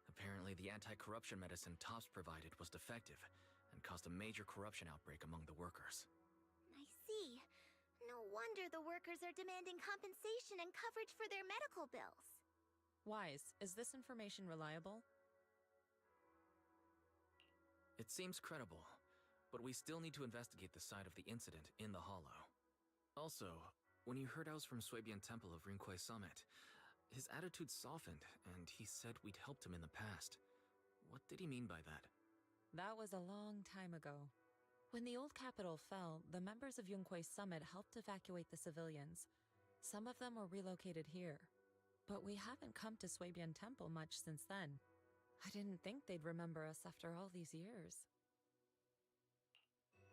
[SPEAKER 2] Apparently, the anti-corruption medicine Tops provided was defective and caused a major corruption outbreak among the workers.
[SPEAKER 6] I see. No wonder the workers are demanding compensation and coverage for their medical bills.
[SPEAKER 11] Wise, is this information reliable?
[SPEAKER 2] It seems credible, but we still need to investigate the site of the incident in the hollow. Also, when he heard I was from Suebian Temple of Rinquai Summit, his attitude softened, and he said we'd helped him in the past. What did he mean by that?
[SPEAKER 11] That was a long time ago. When the old capital fell, the members of Yunquai Summit helped evacuate the civilians. Some of them were relocated here. But we haven't come to Suebian Temple much since then. I didn't think they'd remember us after all these years.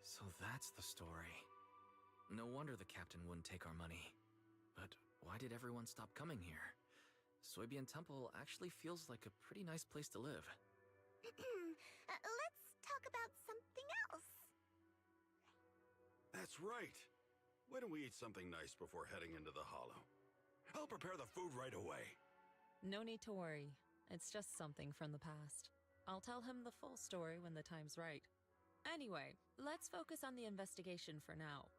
[SPEAKER 2] So that's the story. No wonder the captain wouldn't take our money. But why did everyone stop coming here? Suebian Temple actually feels like a pretty nice place to live.
[SPEAKER 6] Let's talk about something else.
[SPEAKER 19] That's right. Why don't we eat something nice before heading into the hollow? I'll prepare the food right away.
[SPEAKER 11] No need to worry. It's just something from the past. I'll tell him the full story when the time's right. Anyway, let's focus on the investigation for now.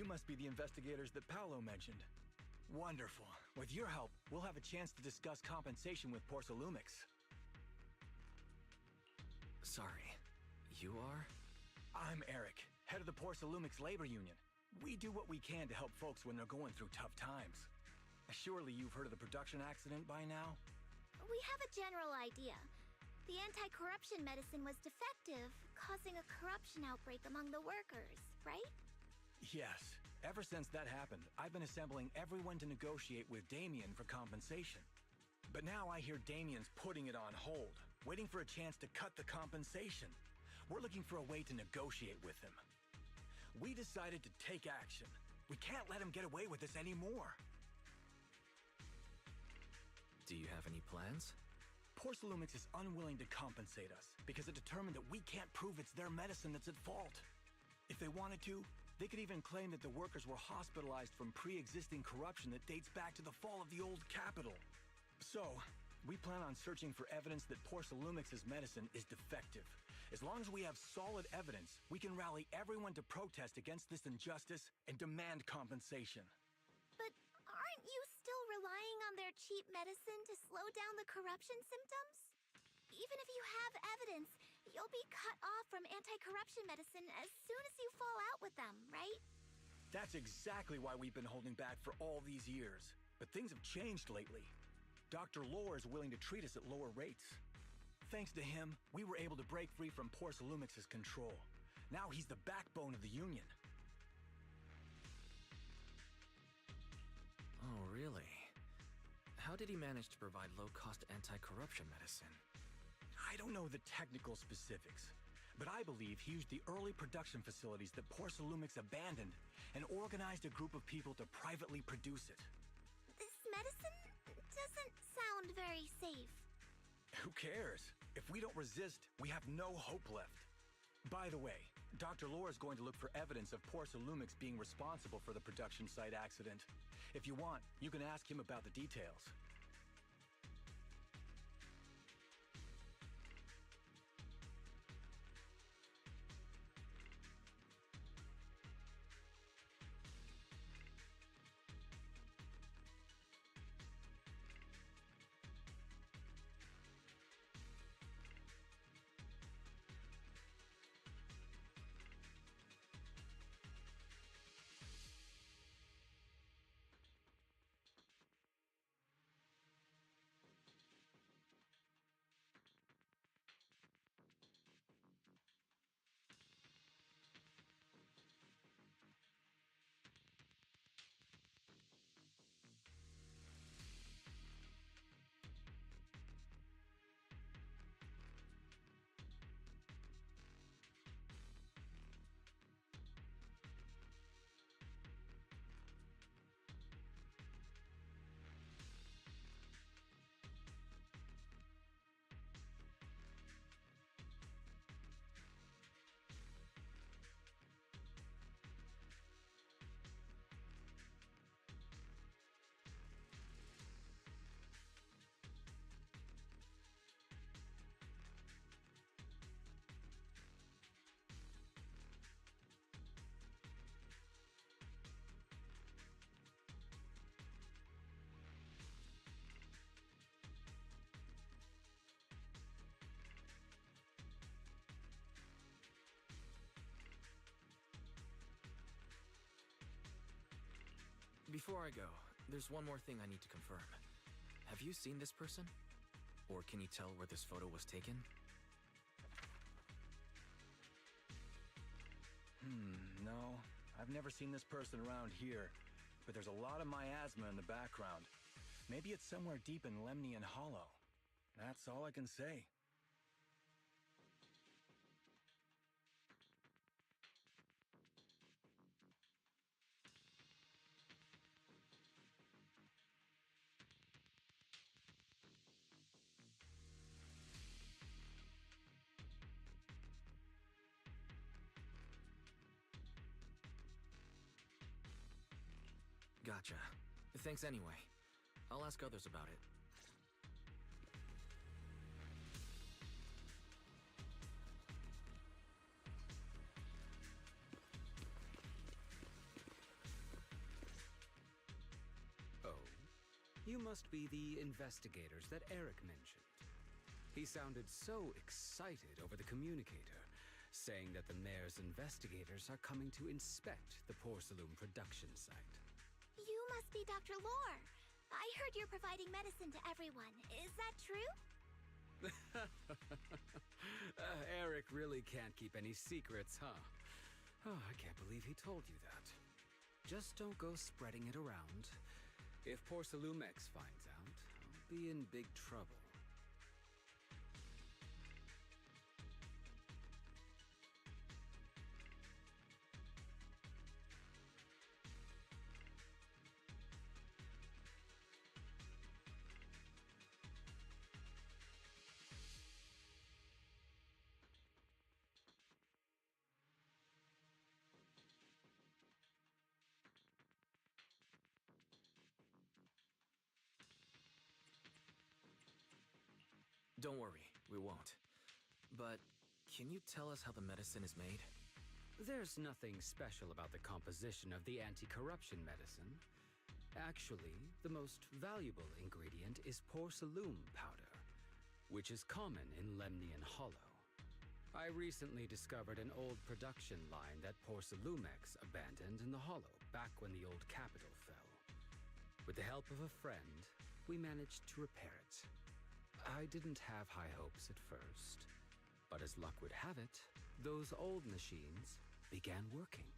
[SPEAKER 20] You must be the investigators that Paolo mentioned. Wonderful. With your help, we'll have a chance to discuss compensation with Porcelumix.
[SPEAKER 2] Sorry, you are?
[SPEAKER 20] I'm Eric, head of the Porcelumix Labor Union. We do what we can to help folks when they're going through tough times. Surely you've heard of the production accident by now?
[SPEAKER 6] We have a general idea. The anti-corruption medicine was defective, causing a corruption outbreak among the workers, right?
[SPEAKER 20] Yes. Ever since that happened, I've been assembling everyone to negotiate with Damien for compensation. But now I hear Damien's putting it on hold, waiting for a chance to cut the compensation. We're looking for a way to negotiate with him. We decided to take action. We can't let him get away with this anymore.
[SPEAKER 2] Do you have any plans?
[SPEAKER 20] Porcelumix is unwilling to compensate us because it determined that we can't prove it's their medicine that's at fault. If they wanted to, they could even claim that the workers were hospitalized from pre-existing corruption that dates back to the fall of the old capital. So, we plan on searching for evidence that Porcelumix's medicine is defective. As long as we have solid evidence, we can rally everyone to protest against this injustice and demand compensation.
[SPEAKER 6] But aren't you still relying on their cheap medicine to slow down the corruption symptoms? Even if you have evidence, you'll be cut off from anti-corruption medicine as soon as you fall out with them, right?
[SPEAKER 20] That's exactly why we've been holding back for all these years. But things have changed lately. Dr. Lore is willing to treat us at lower rates. Thanks to him, we were able to break free from Porcelumix's control. Now he's the backbone of the Union.
[SPEAKER 2] Oh, really? How did he manage to provide low-cost anti-corruption medicine?
[SPEAKER 20] I don't know the technical specifics, but I believe he used the early production facilities that Porcelumix abandoned and organized a group of people to privately produce it.
[SPEAKER 6] This medicine doesn't sound very safe.
[SPEAKER 20] Who cares? If we don't resist, we have no hope left. By the way, Dr. Lore is going to look for evidence of Porcelumix being responsible for the production site accident. If you want, you can ask him about the details.
[SPEAKER 2] Before I go, there's one more thing I need to confirm. Have you seen this person? Or can you tell where this photo was taken?
[SPEAKER 20] No. I've never seen this person around here, but there's a lot of miasma in the background. Maybe it's somewhere deep in Lemnian Hollow. That's all I can say.
[SPEAKER 2] Gotcha. Thanks anyway. I'll ask others about it.
[SPEAKER 21] You must be the investigators that Eric mentioned. He sounded so excited over the communicator, saying that the mayor's investigators are coming to inspect the Porcelain production site.
[SPEAKER 6] You must be Dr. Lore. I heard you're providing medicine to everyone. Is that true?
[SPEAKER 21] Eric really can't keep any secrets, huh? Oh, I can't believe he told you that. Just don't go spreading it around. If Porcelumex finds out, I'll be in big trouble.
[SPEAKER 2] Don't worry, we won't. But can you tell us how the medicine is made?
[SPEAKER 21] There's nothing special about the composition of the anti-corruption medicine. Actually, the most valuable ingredient is porcelain powder, which is common in Lemnian Hollow. I recently discovered an old production line that Porcelumex abandoned in the Hollow back when the old capital fell. With the help of a friend, we managed to repair it. I didn't have high hopes at first, but as luck would have it, those old machines began working.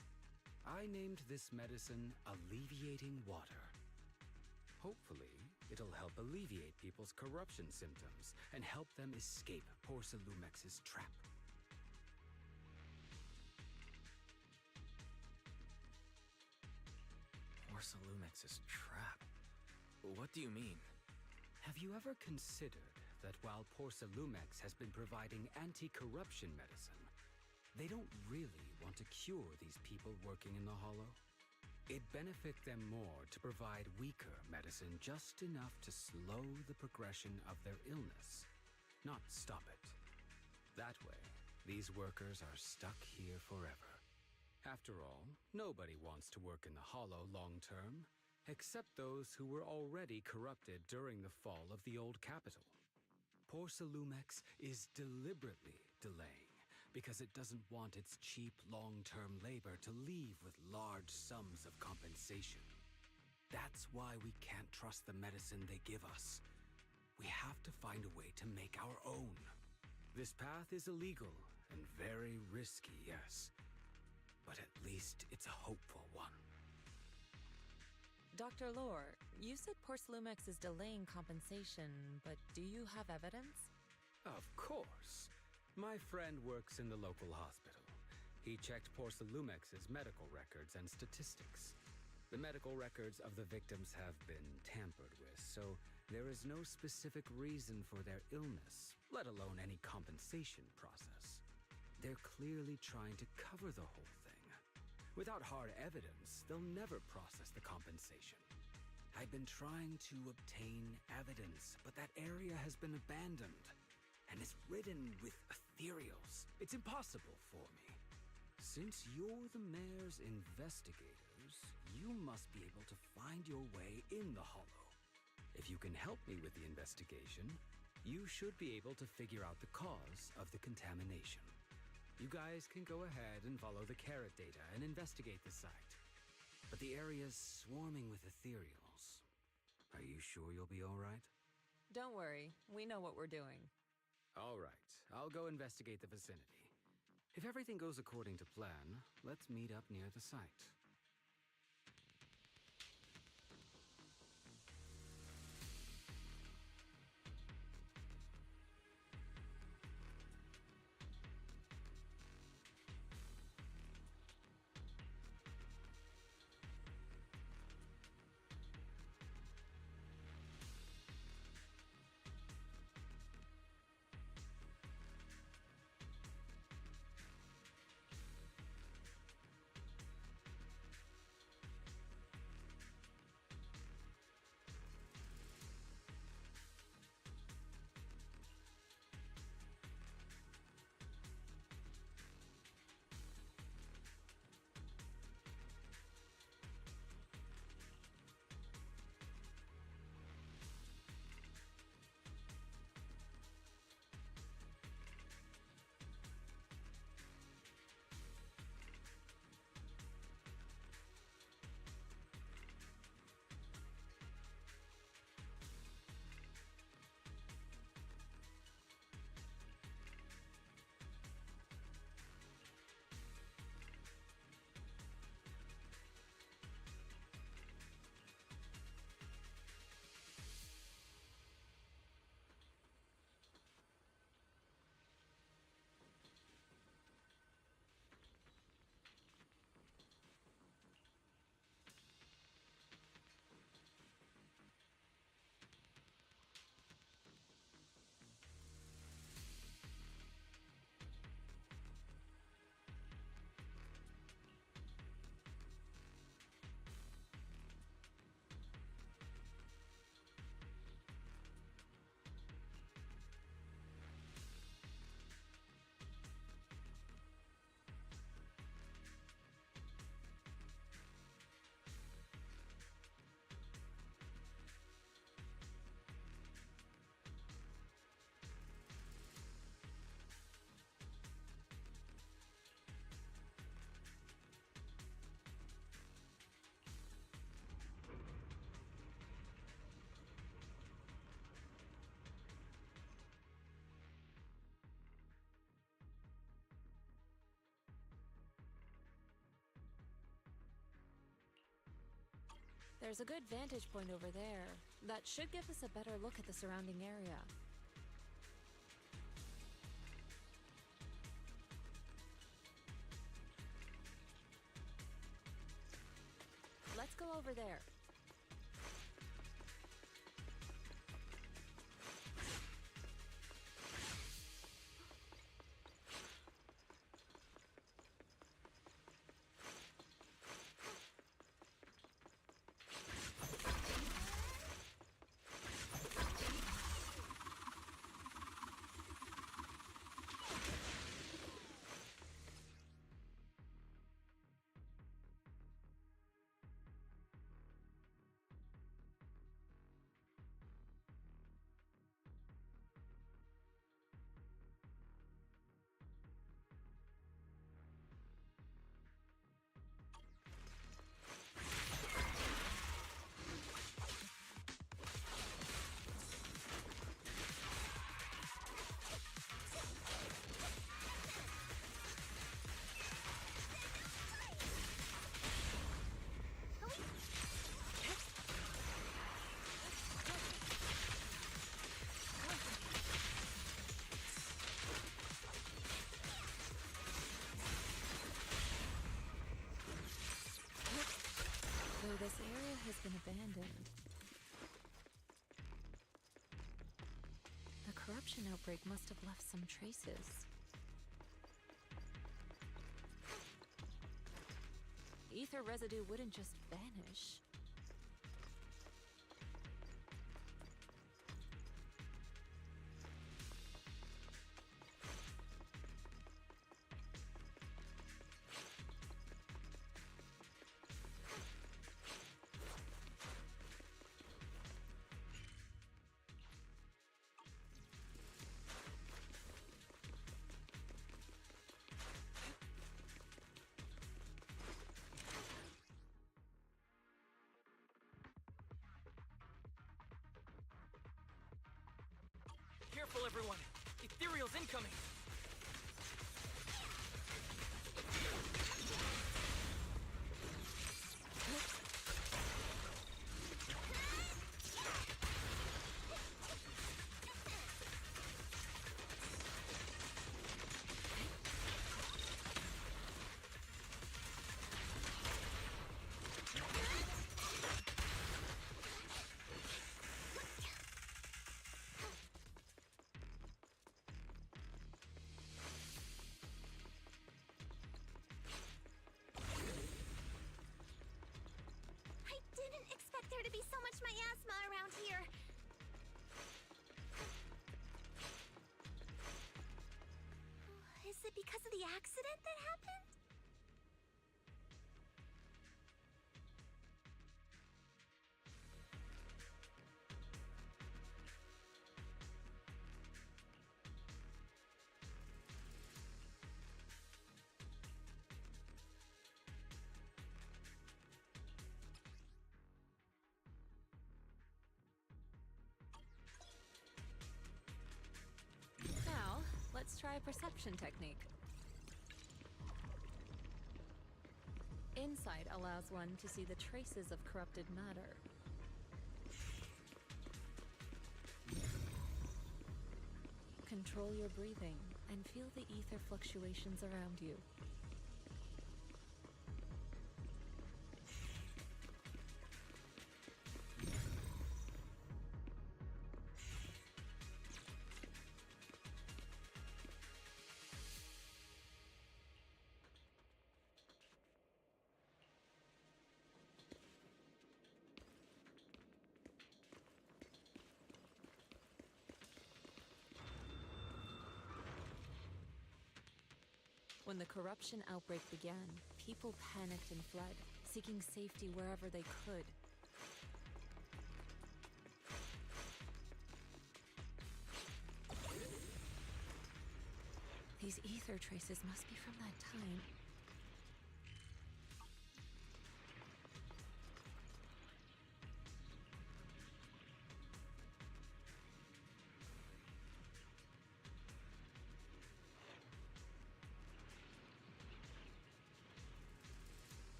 [SPEAKER 21] I named this medicine Alleviating Water. Hopefully, it'll help alleviate people's corruption symptoms and help them escape Porcelumex's trap.
[SPEAKER 2] Porcelumex's trap? What do you mean?
[SPEAKER 21] Have you ever considered that while Porcelumex has been providing anti-corruption medicine, they don't really want to cure these people working in the Hollow? It'd benefit them more to provide weaker medicine just enough to slow the progression of their illness, not stop it. That way, these workers are stuck here forever. After all, nobody wants to work in the Hollow long term, except those who were already corrupted during the fall of the old capital. Porcelumex is deliberately delaying because it doesn't want its cheap long-term labor to leave with large sums of compensation. That's why we can't trust the medicine they give us. We have to find a way to make our own. This path is illegal and very risky, yes, but at least it's a hopeful one.
[SPEAKER 11] Dr. Lore, you said Porcelumex is delaying compensation, but do you have evidence?
[SPEAKER 21] Of course. My friend works in the local hospital. He checked Porcelumex's medical records and statistics. The medical records of the victims have been tampered with, so there is no specific reason for their illness, let alone any compensation process. They're clearly trying to cover the whole thing. Without hard evidence, they'll never process the compensation. I've been trying to obtain evidence, but that area has been abandoned and is ridden with ethereals. It's impossible for me. Since you're the mayor's investigators, you must be able to find your way in the Hollow. If you can help me with the investigation, you should be able to figure out the cause of the contamination. You guys can go ahead and follow the carrot data and investigate the site. But the area's swarming with ethereals. Are you sure you'll be all right?
[SPEAKER 11] Don't worry, we know what we're doing.
[SPEAKER 21] All right, I'll go investigate the vicinity. If everything goes according to plan, let's meet up near the site.
[SPEAKER 11] There's a good vantage point over there. That should give us a better look at the surrounding area. Let's go over there. Though this area has been abandoned, the corruption outbreak must have left some traces. Ether residue wouldn't just vanish.
[SPEAKER 1] Careful, everyone! Ethereal's incoming!
[SPEAKER 6] There to be so much miasma around here. Is it because of the accident that happened?
[SPEAKER 11] Let's try a perception technique. Insight allows one to see the traces of corrupted matter. Control your breathing and feel the ether fluctuations around you. When the corruption outbreak began, people panicked and fled, seeking safety wherever they could. These ether traces must be from that time.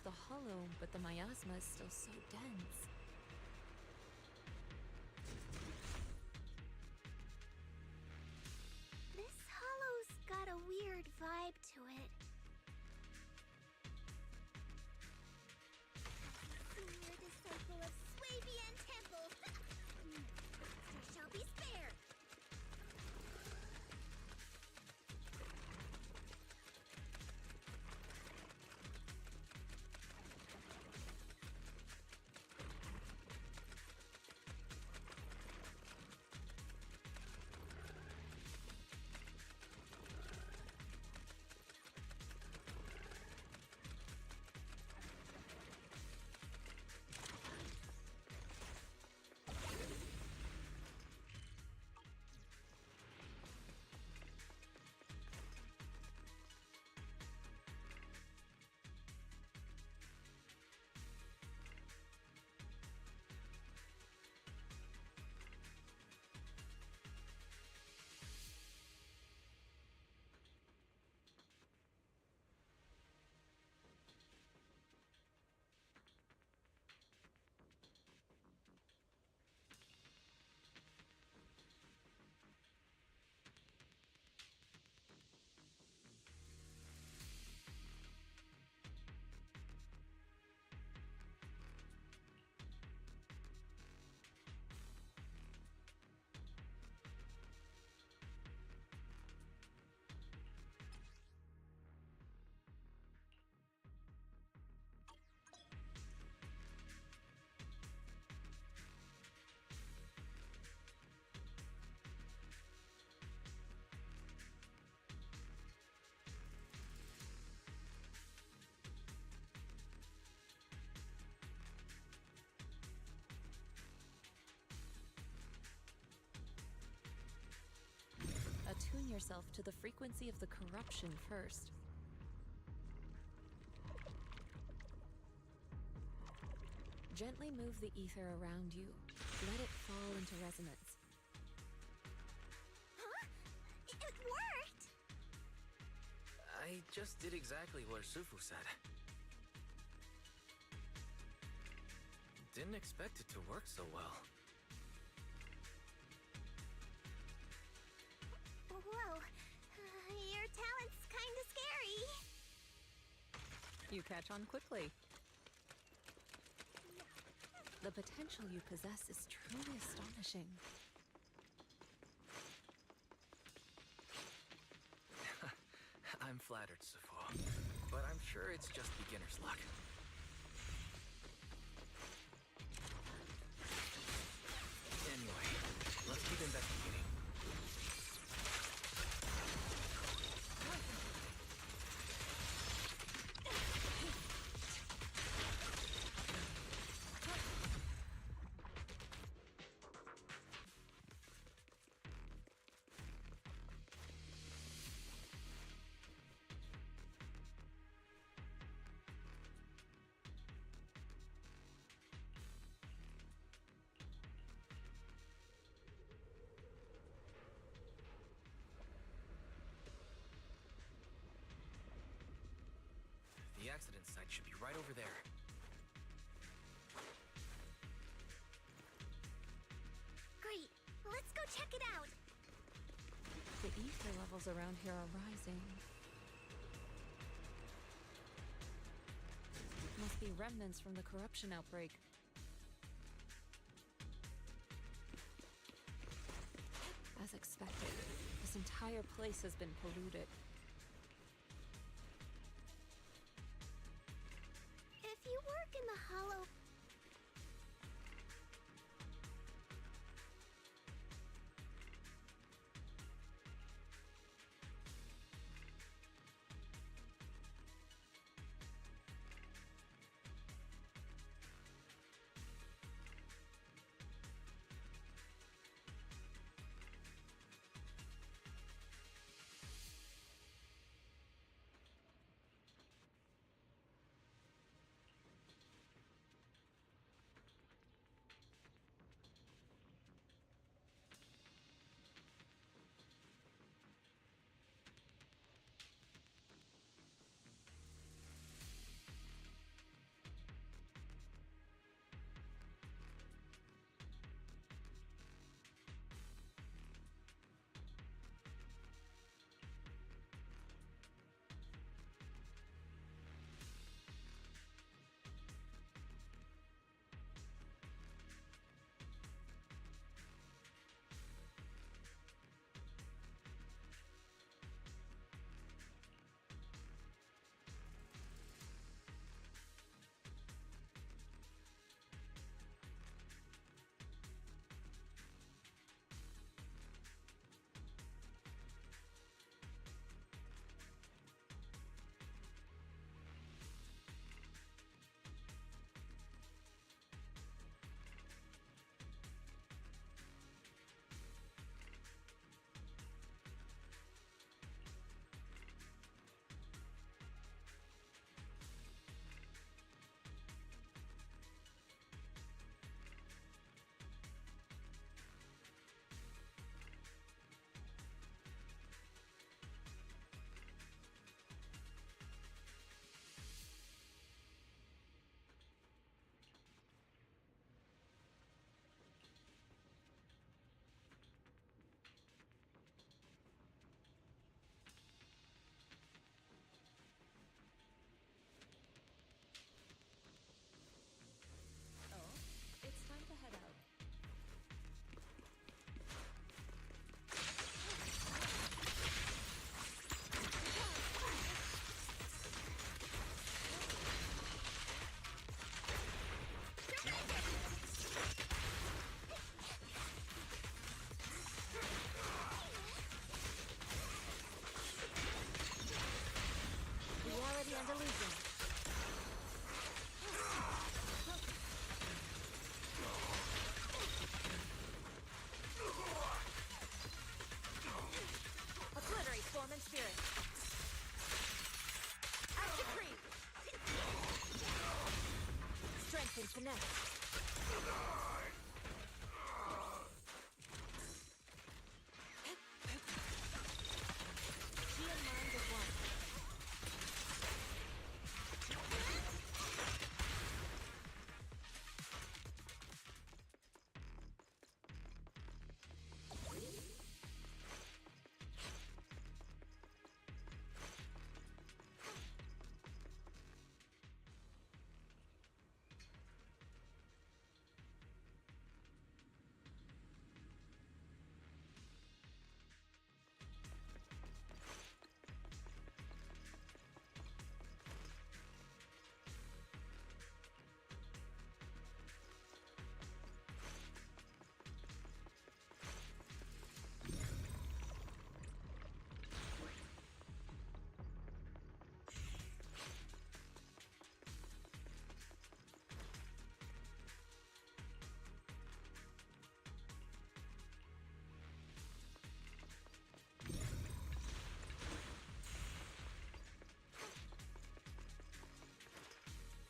[SPEAKER 11] the hollow, but the miasma is still so dense.
[SPEAKER 6] This hollow's got a weird vibe to it. Senior disciple of Swabian Temple, there shall be spared.
[SPEAKER 11] Attune yourself to the frequency of the corruption first. Gently move the ether around you. Let it fall into resonance.
[SPEAKER 6] Huh? It worked!
[SPEAKER 2] I just did exactly what Sufu said. Didn't expect it to work so well.
[SPEAKER 6] Whoa, your talent's kinda scary.
[SPEAKER 11] You catch on quickly. The potential you possess is truly astonishing.
[SPEAKER 2] I'm flattered, Sufu, but I'm sure it's just beginner's luck. Anyway, let's keep investigating. The accident site should be right over there.
[SPEAKER 6] Great, let's go check it out.
[SPEAKER 11] The ether levels around here are rising. Must be remnants from the corruption outbreak. As expected, this entire place has been polluted.
[SPEAKER 6] If you work in the hollow...
[SPEAKER 7] next. She and mind at once.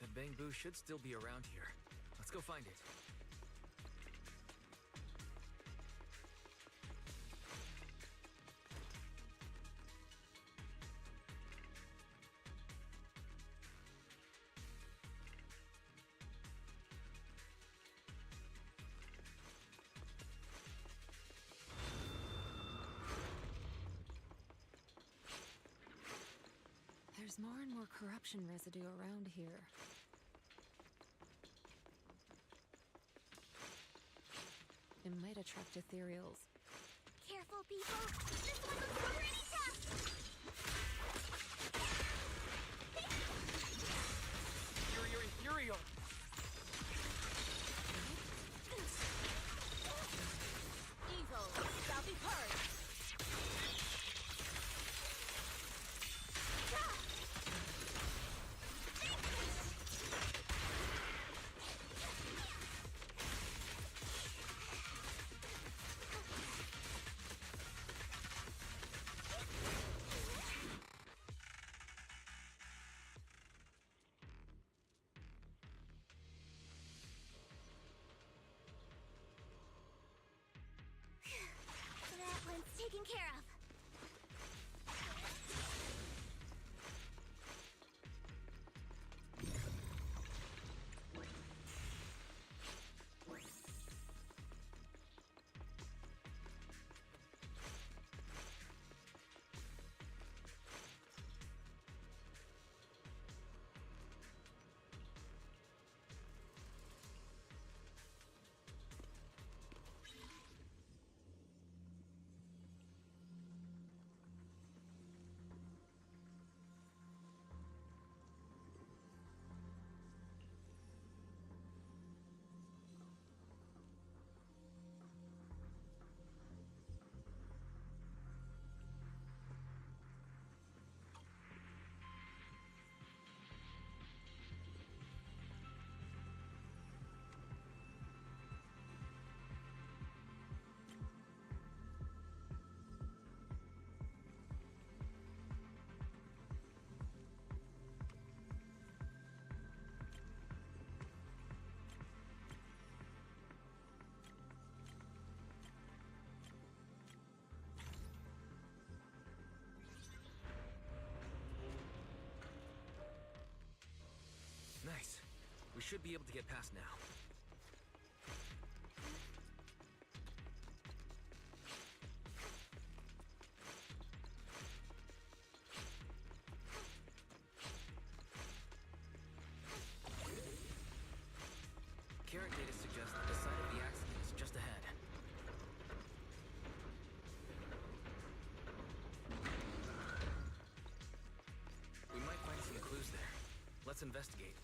[SPEAKER 2] The bamboo should still be around here. Let's go find it.
[SPEAKER 11] There's more and more corruption residue around here. It might attract ethereals.
[SPEAKER 6] Careful, people. This one looks pretty tough.
[SPEAKER 1] You're ethereal.
[SPEAKER 7] Evil shall be purged.
[SPEAKER 6] That one's taken care of.
[SPEAKER 2] Nice. We should be able to get past now. Carrot data suggests that the site of the accident is just ahead. We might find some clues there. Let's investigate.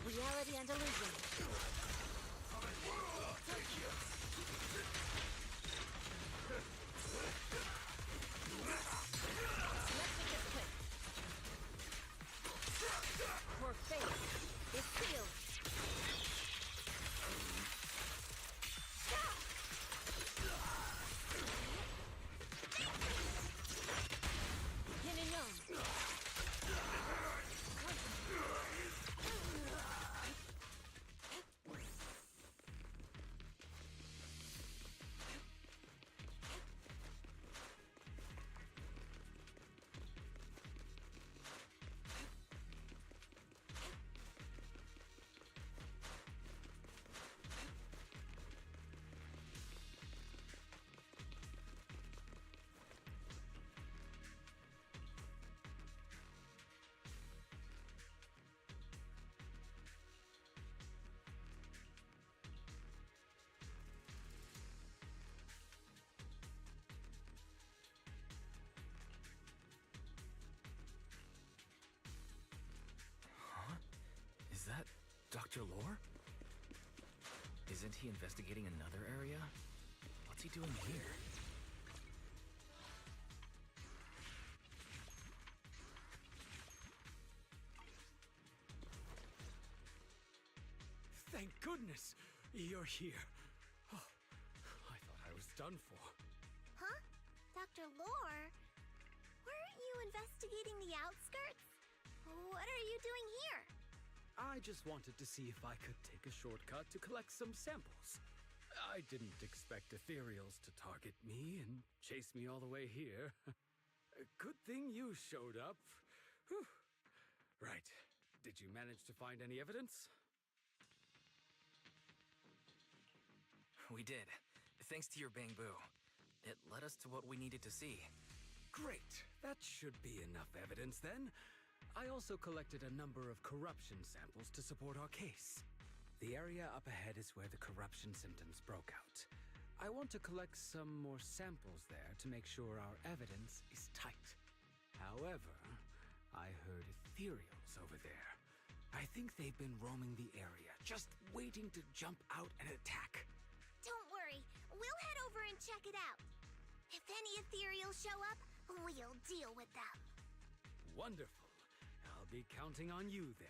[SPEAKER 7] Reality and illusion.
[SPEAKER 2] Dr. Lore? Isn't he investigating another area? What's he doing here?
[SPEAKER 21] Thank goodness you're here. Oh, I thought I was done for.
[SPEAKER 6] Huh? Dr. Lore? Weren't you investigating the outskirts? What are you doing here?
[SPEAKER 21] I just wanted to see if I could take a shortcut to collect some samples. I didn't expect ethereals to target me and chase me all the way here. Good thing you showed up. Whew. Right. Did you manage to find any evidence?
[SPEAKER 2] We did. Thanks to your bamboo. It led us to what we needed to see.
[SPEAKER 21] Great. That should be enough evidence then. I also collected a number of corruption samples to support our case. The area up ahead is where the corruption symptoms broke out. I want to collect some more samples there to make sure our evidence is tight. However, I heard ethereals over there. I think they've been roaming the area, just waiting to jump out and attack.
[SPEAKER 6] Don't worry, we'll head over and check it out. If any ethereals show up, we'll deal with them.
[SPEAKER 21] Wonderful. I'll be counting on you then.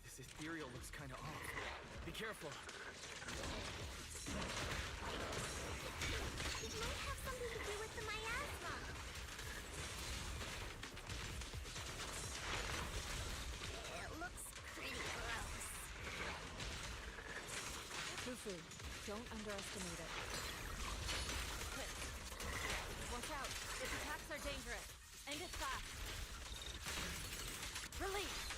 [SPEAKER 2] This ethereal looks kinda off. Be careful.
[SPEAKER 6] It might have something to do with the miasma. It looks pretty gross.
[SPEAKER 11] Fufu, don't underestimate it. Quick. Watch out. Its attacks are dangerous. End it fast. Release!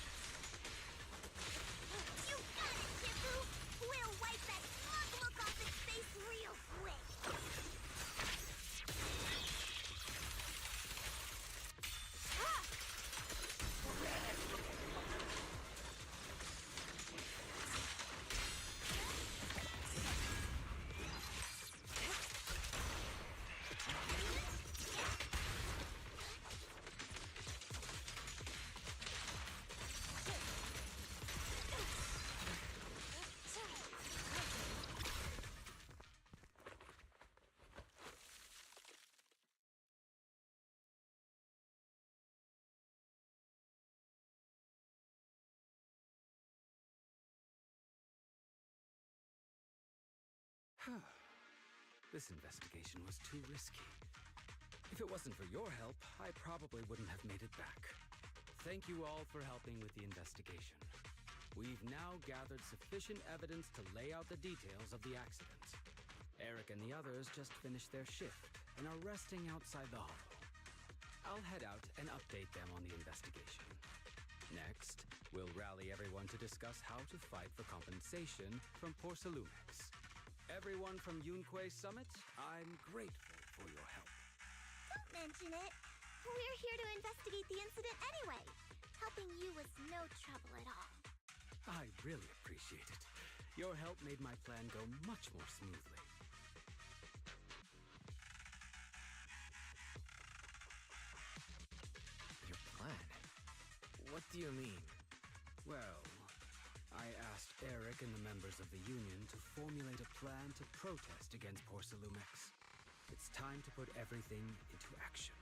[SPEAKER 6] You got it, Shifu! We'll wipe that smug look off its face real quick.
[SPEAKER 21] This investigation was too risky. If it wasn't for your help, I probably wouldn't have made it back. Thank you all for helping with the investigation. We've now gathered sufficient evidence to lay out the details of the accident. Eric and the others just finished their shift and are resting outside the hall. I'll head out and update them on the investigation. Next, we'll rally everyone to discuss how to fight for compensation from Porcelumix. Everyone from Yunque Summit, I'm grateful for your help.
[SPEAKER 6] Don't mention it. We're here to investigate the incident anyway. Helping you was no trouble at all.
[SPEAKER 21] I really appreciate it. Your help made my plan go much more smoothly.
[SPEAKER 2] Your plan? What do you mean?
[SPEAKER 21] Well, I asked Eric and the members of the Union to formulate a plan to protest against Porcelumix. It's time to put everything into action.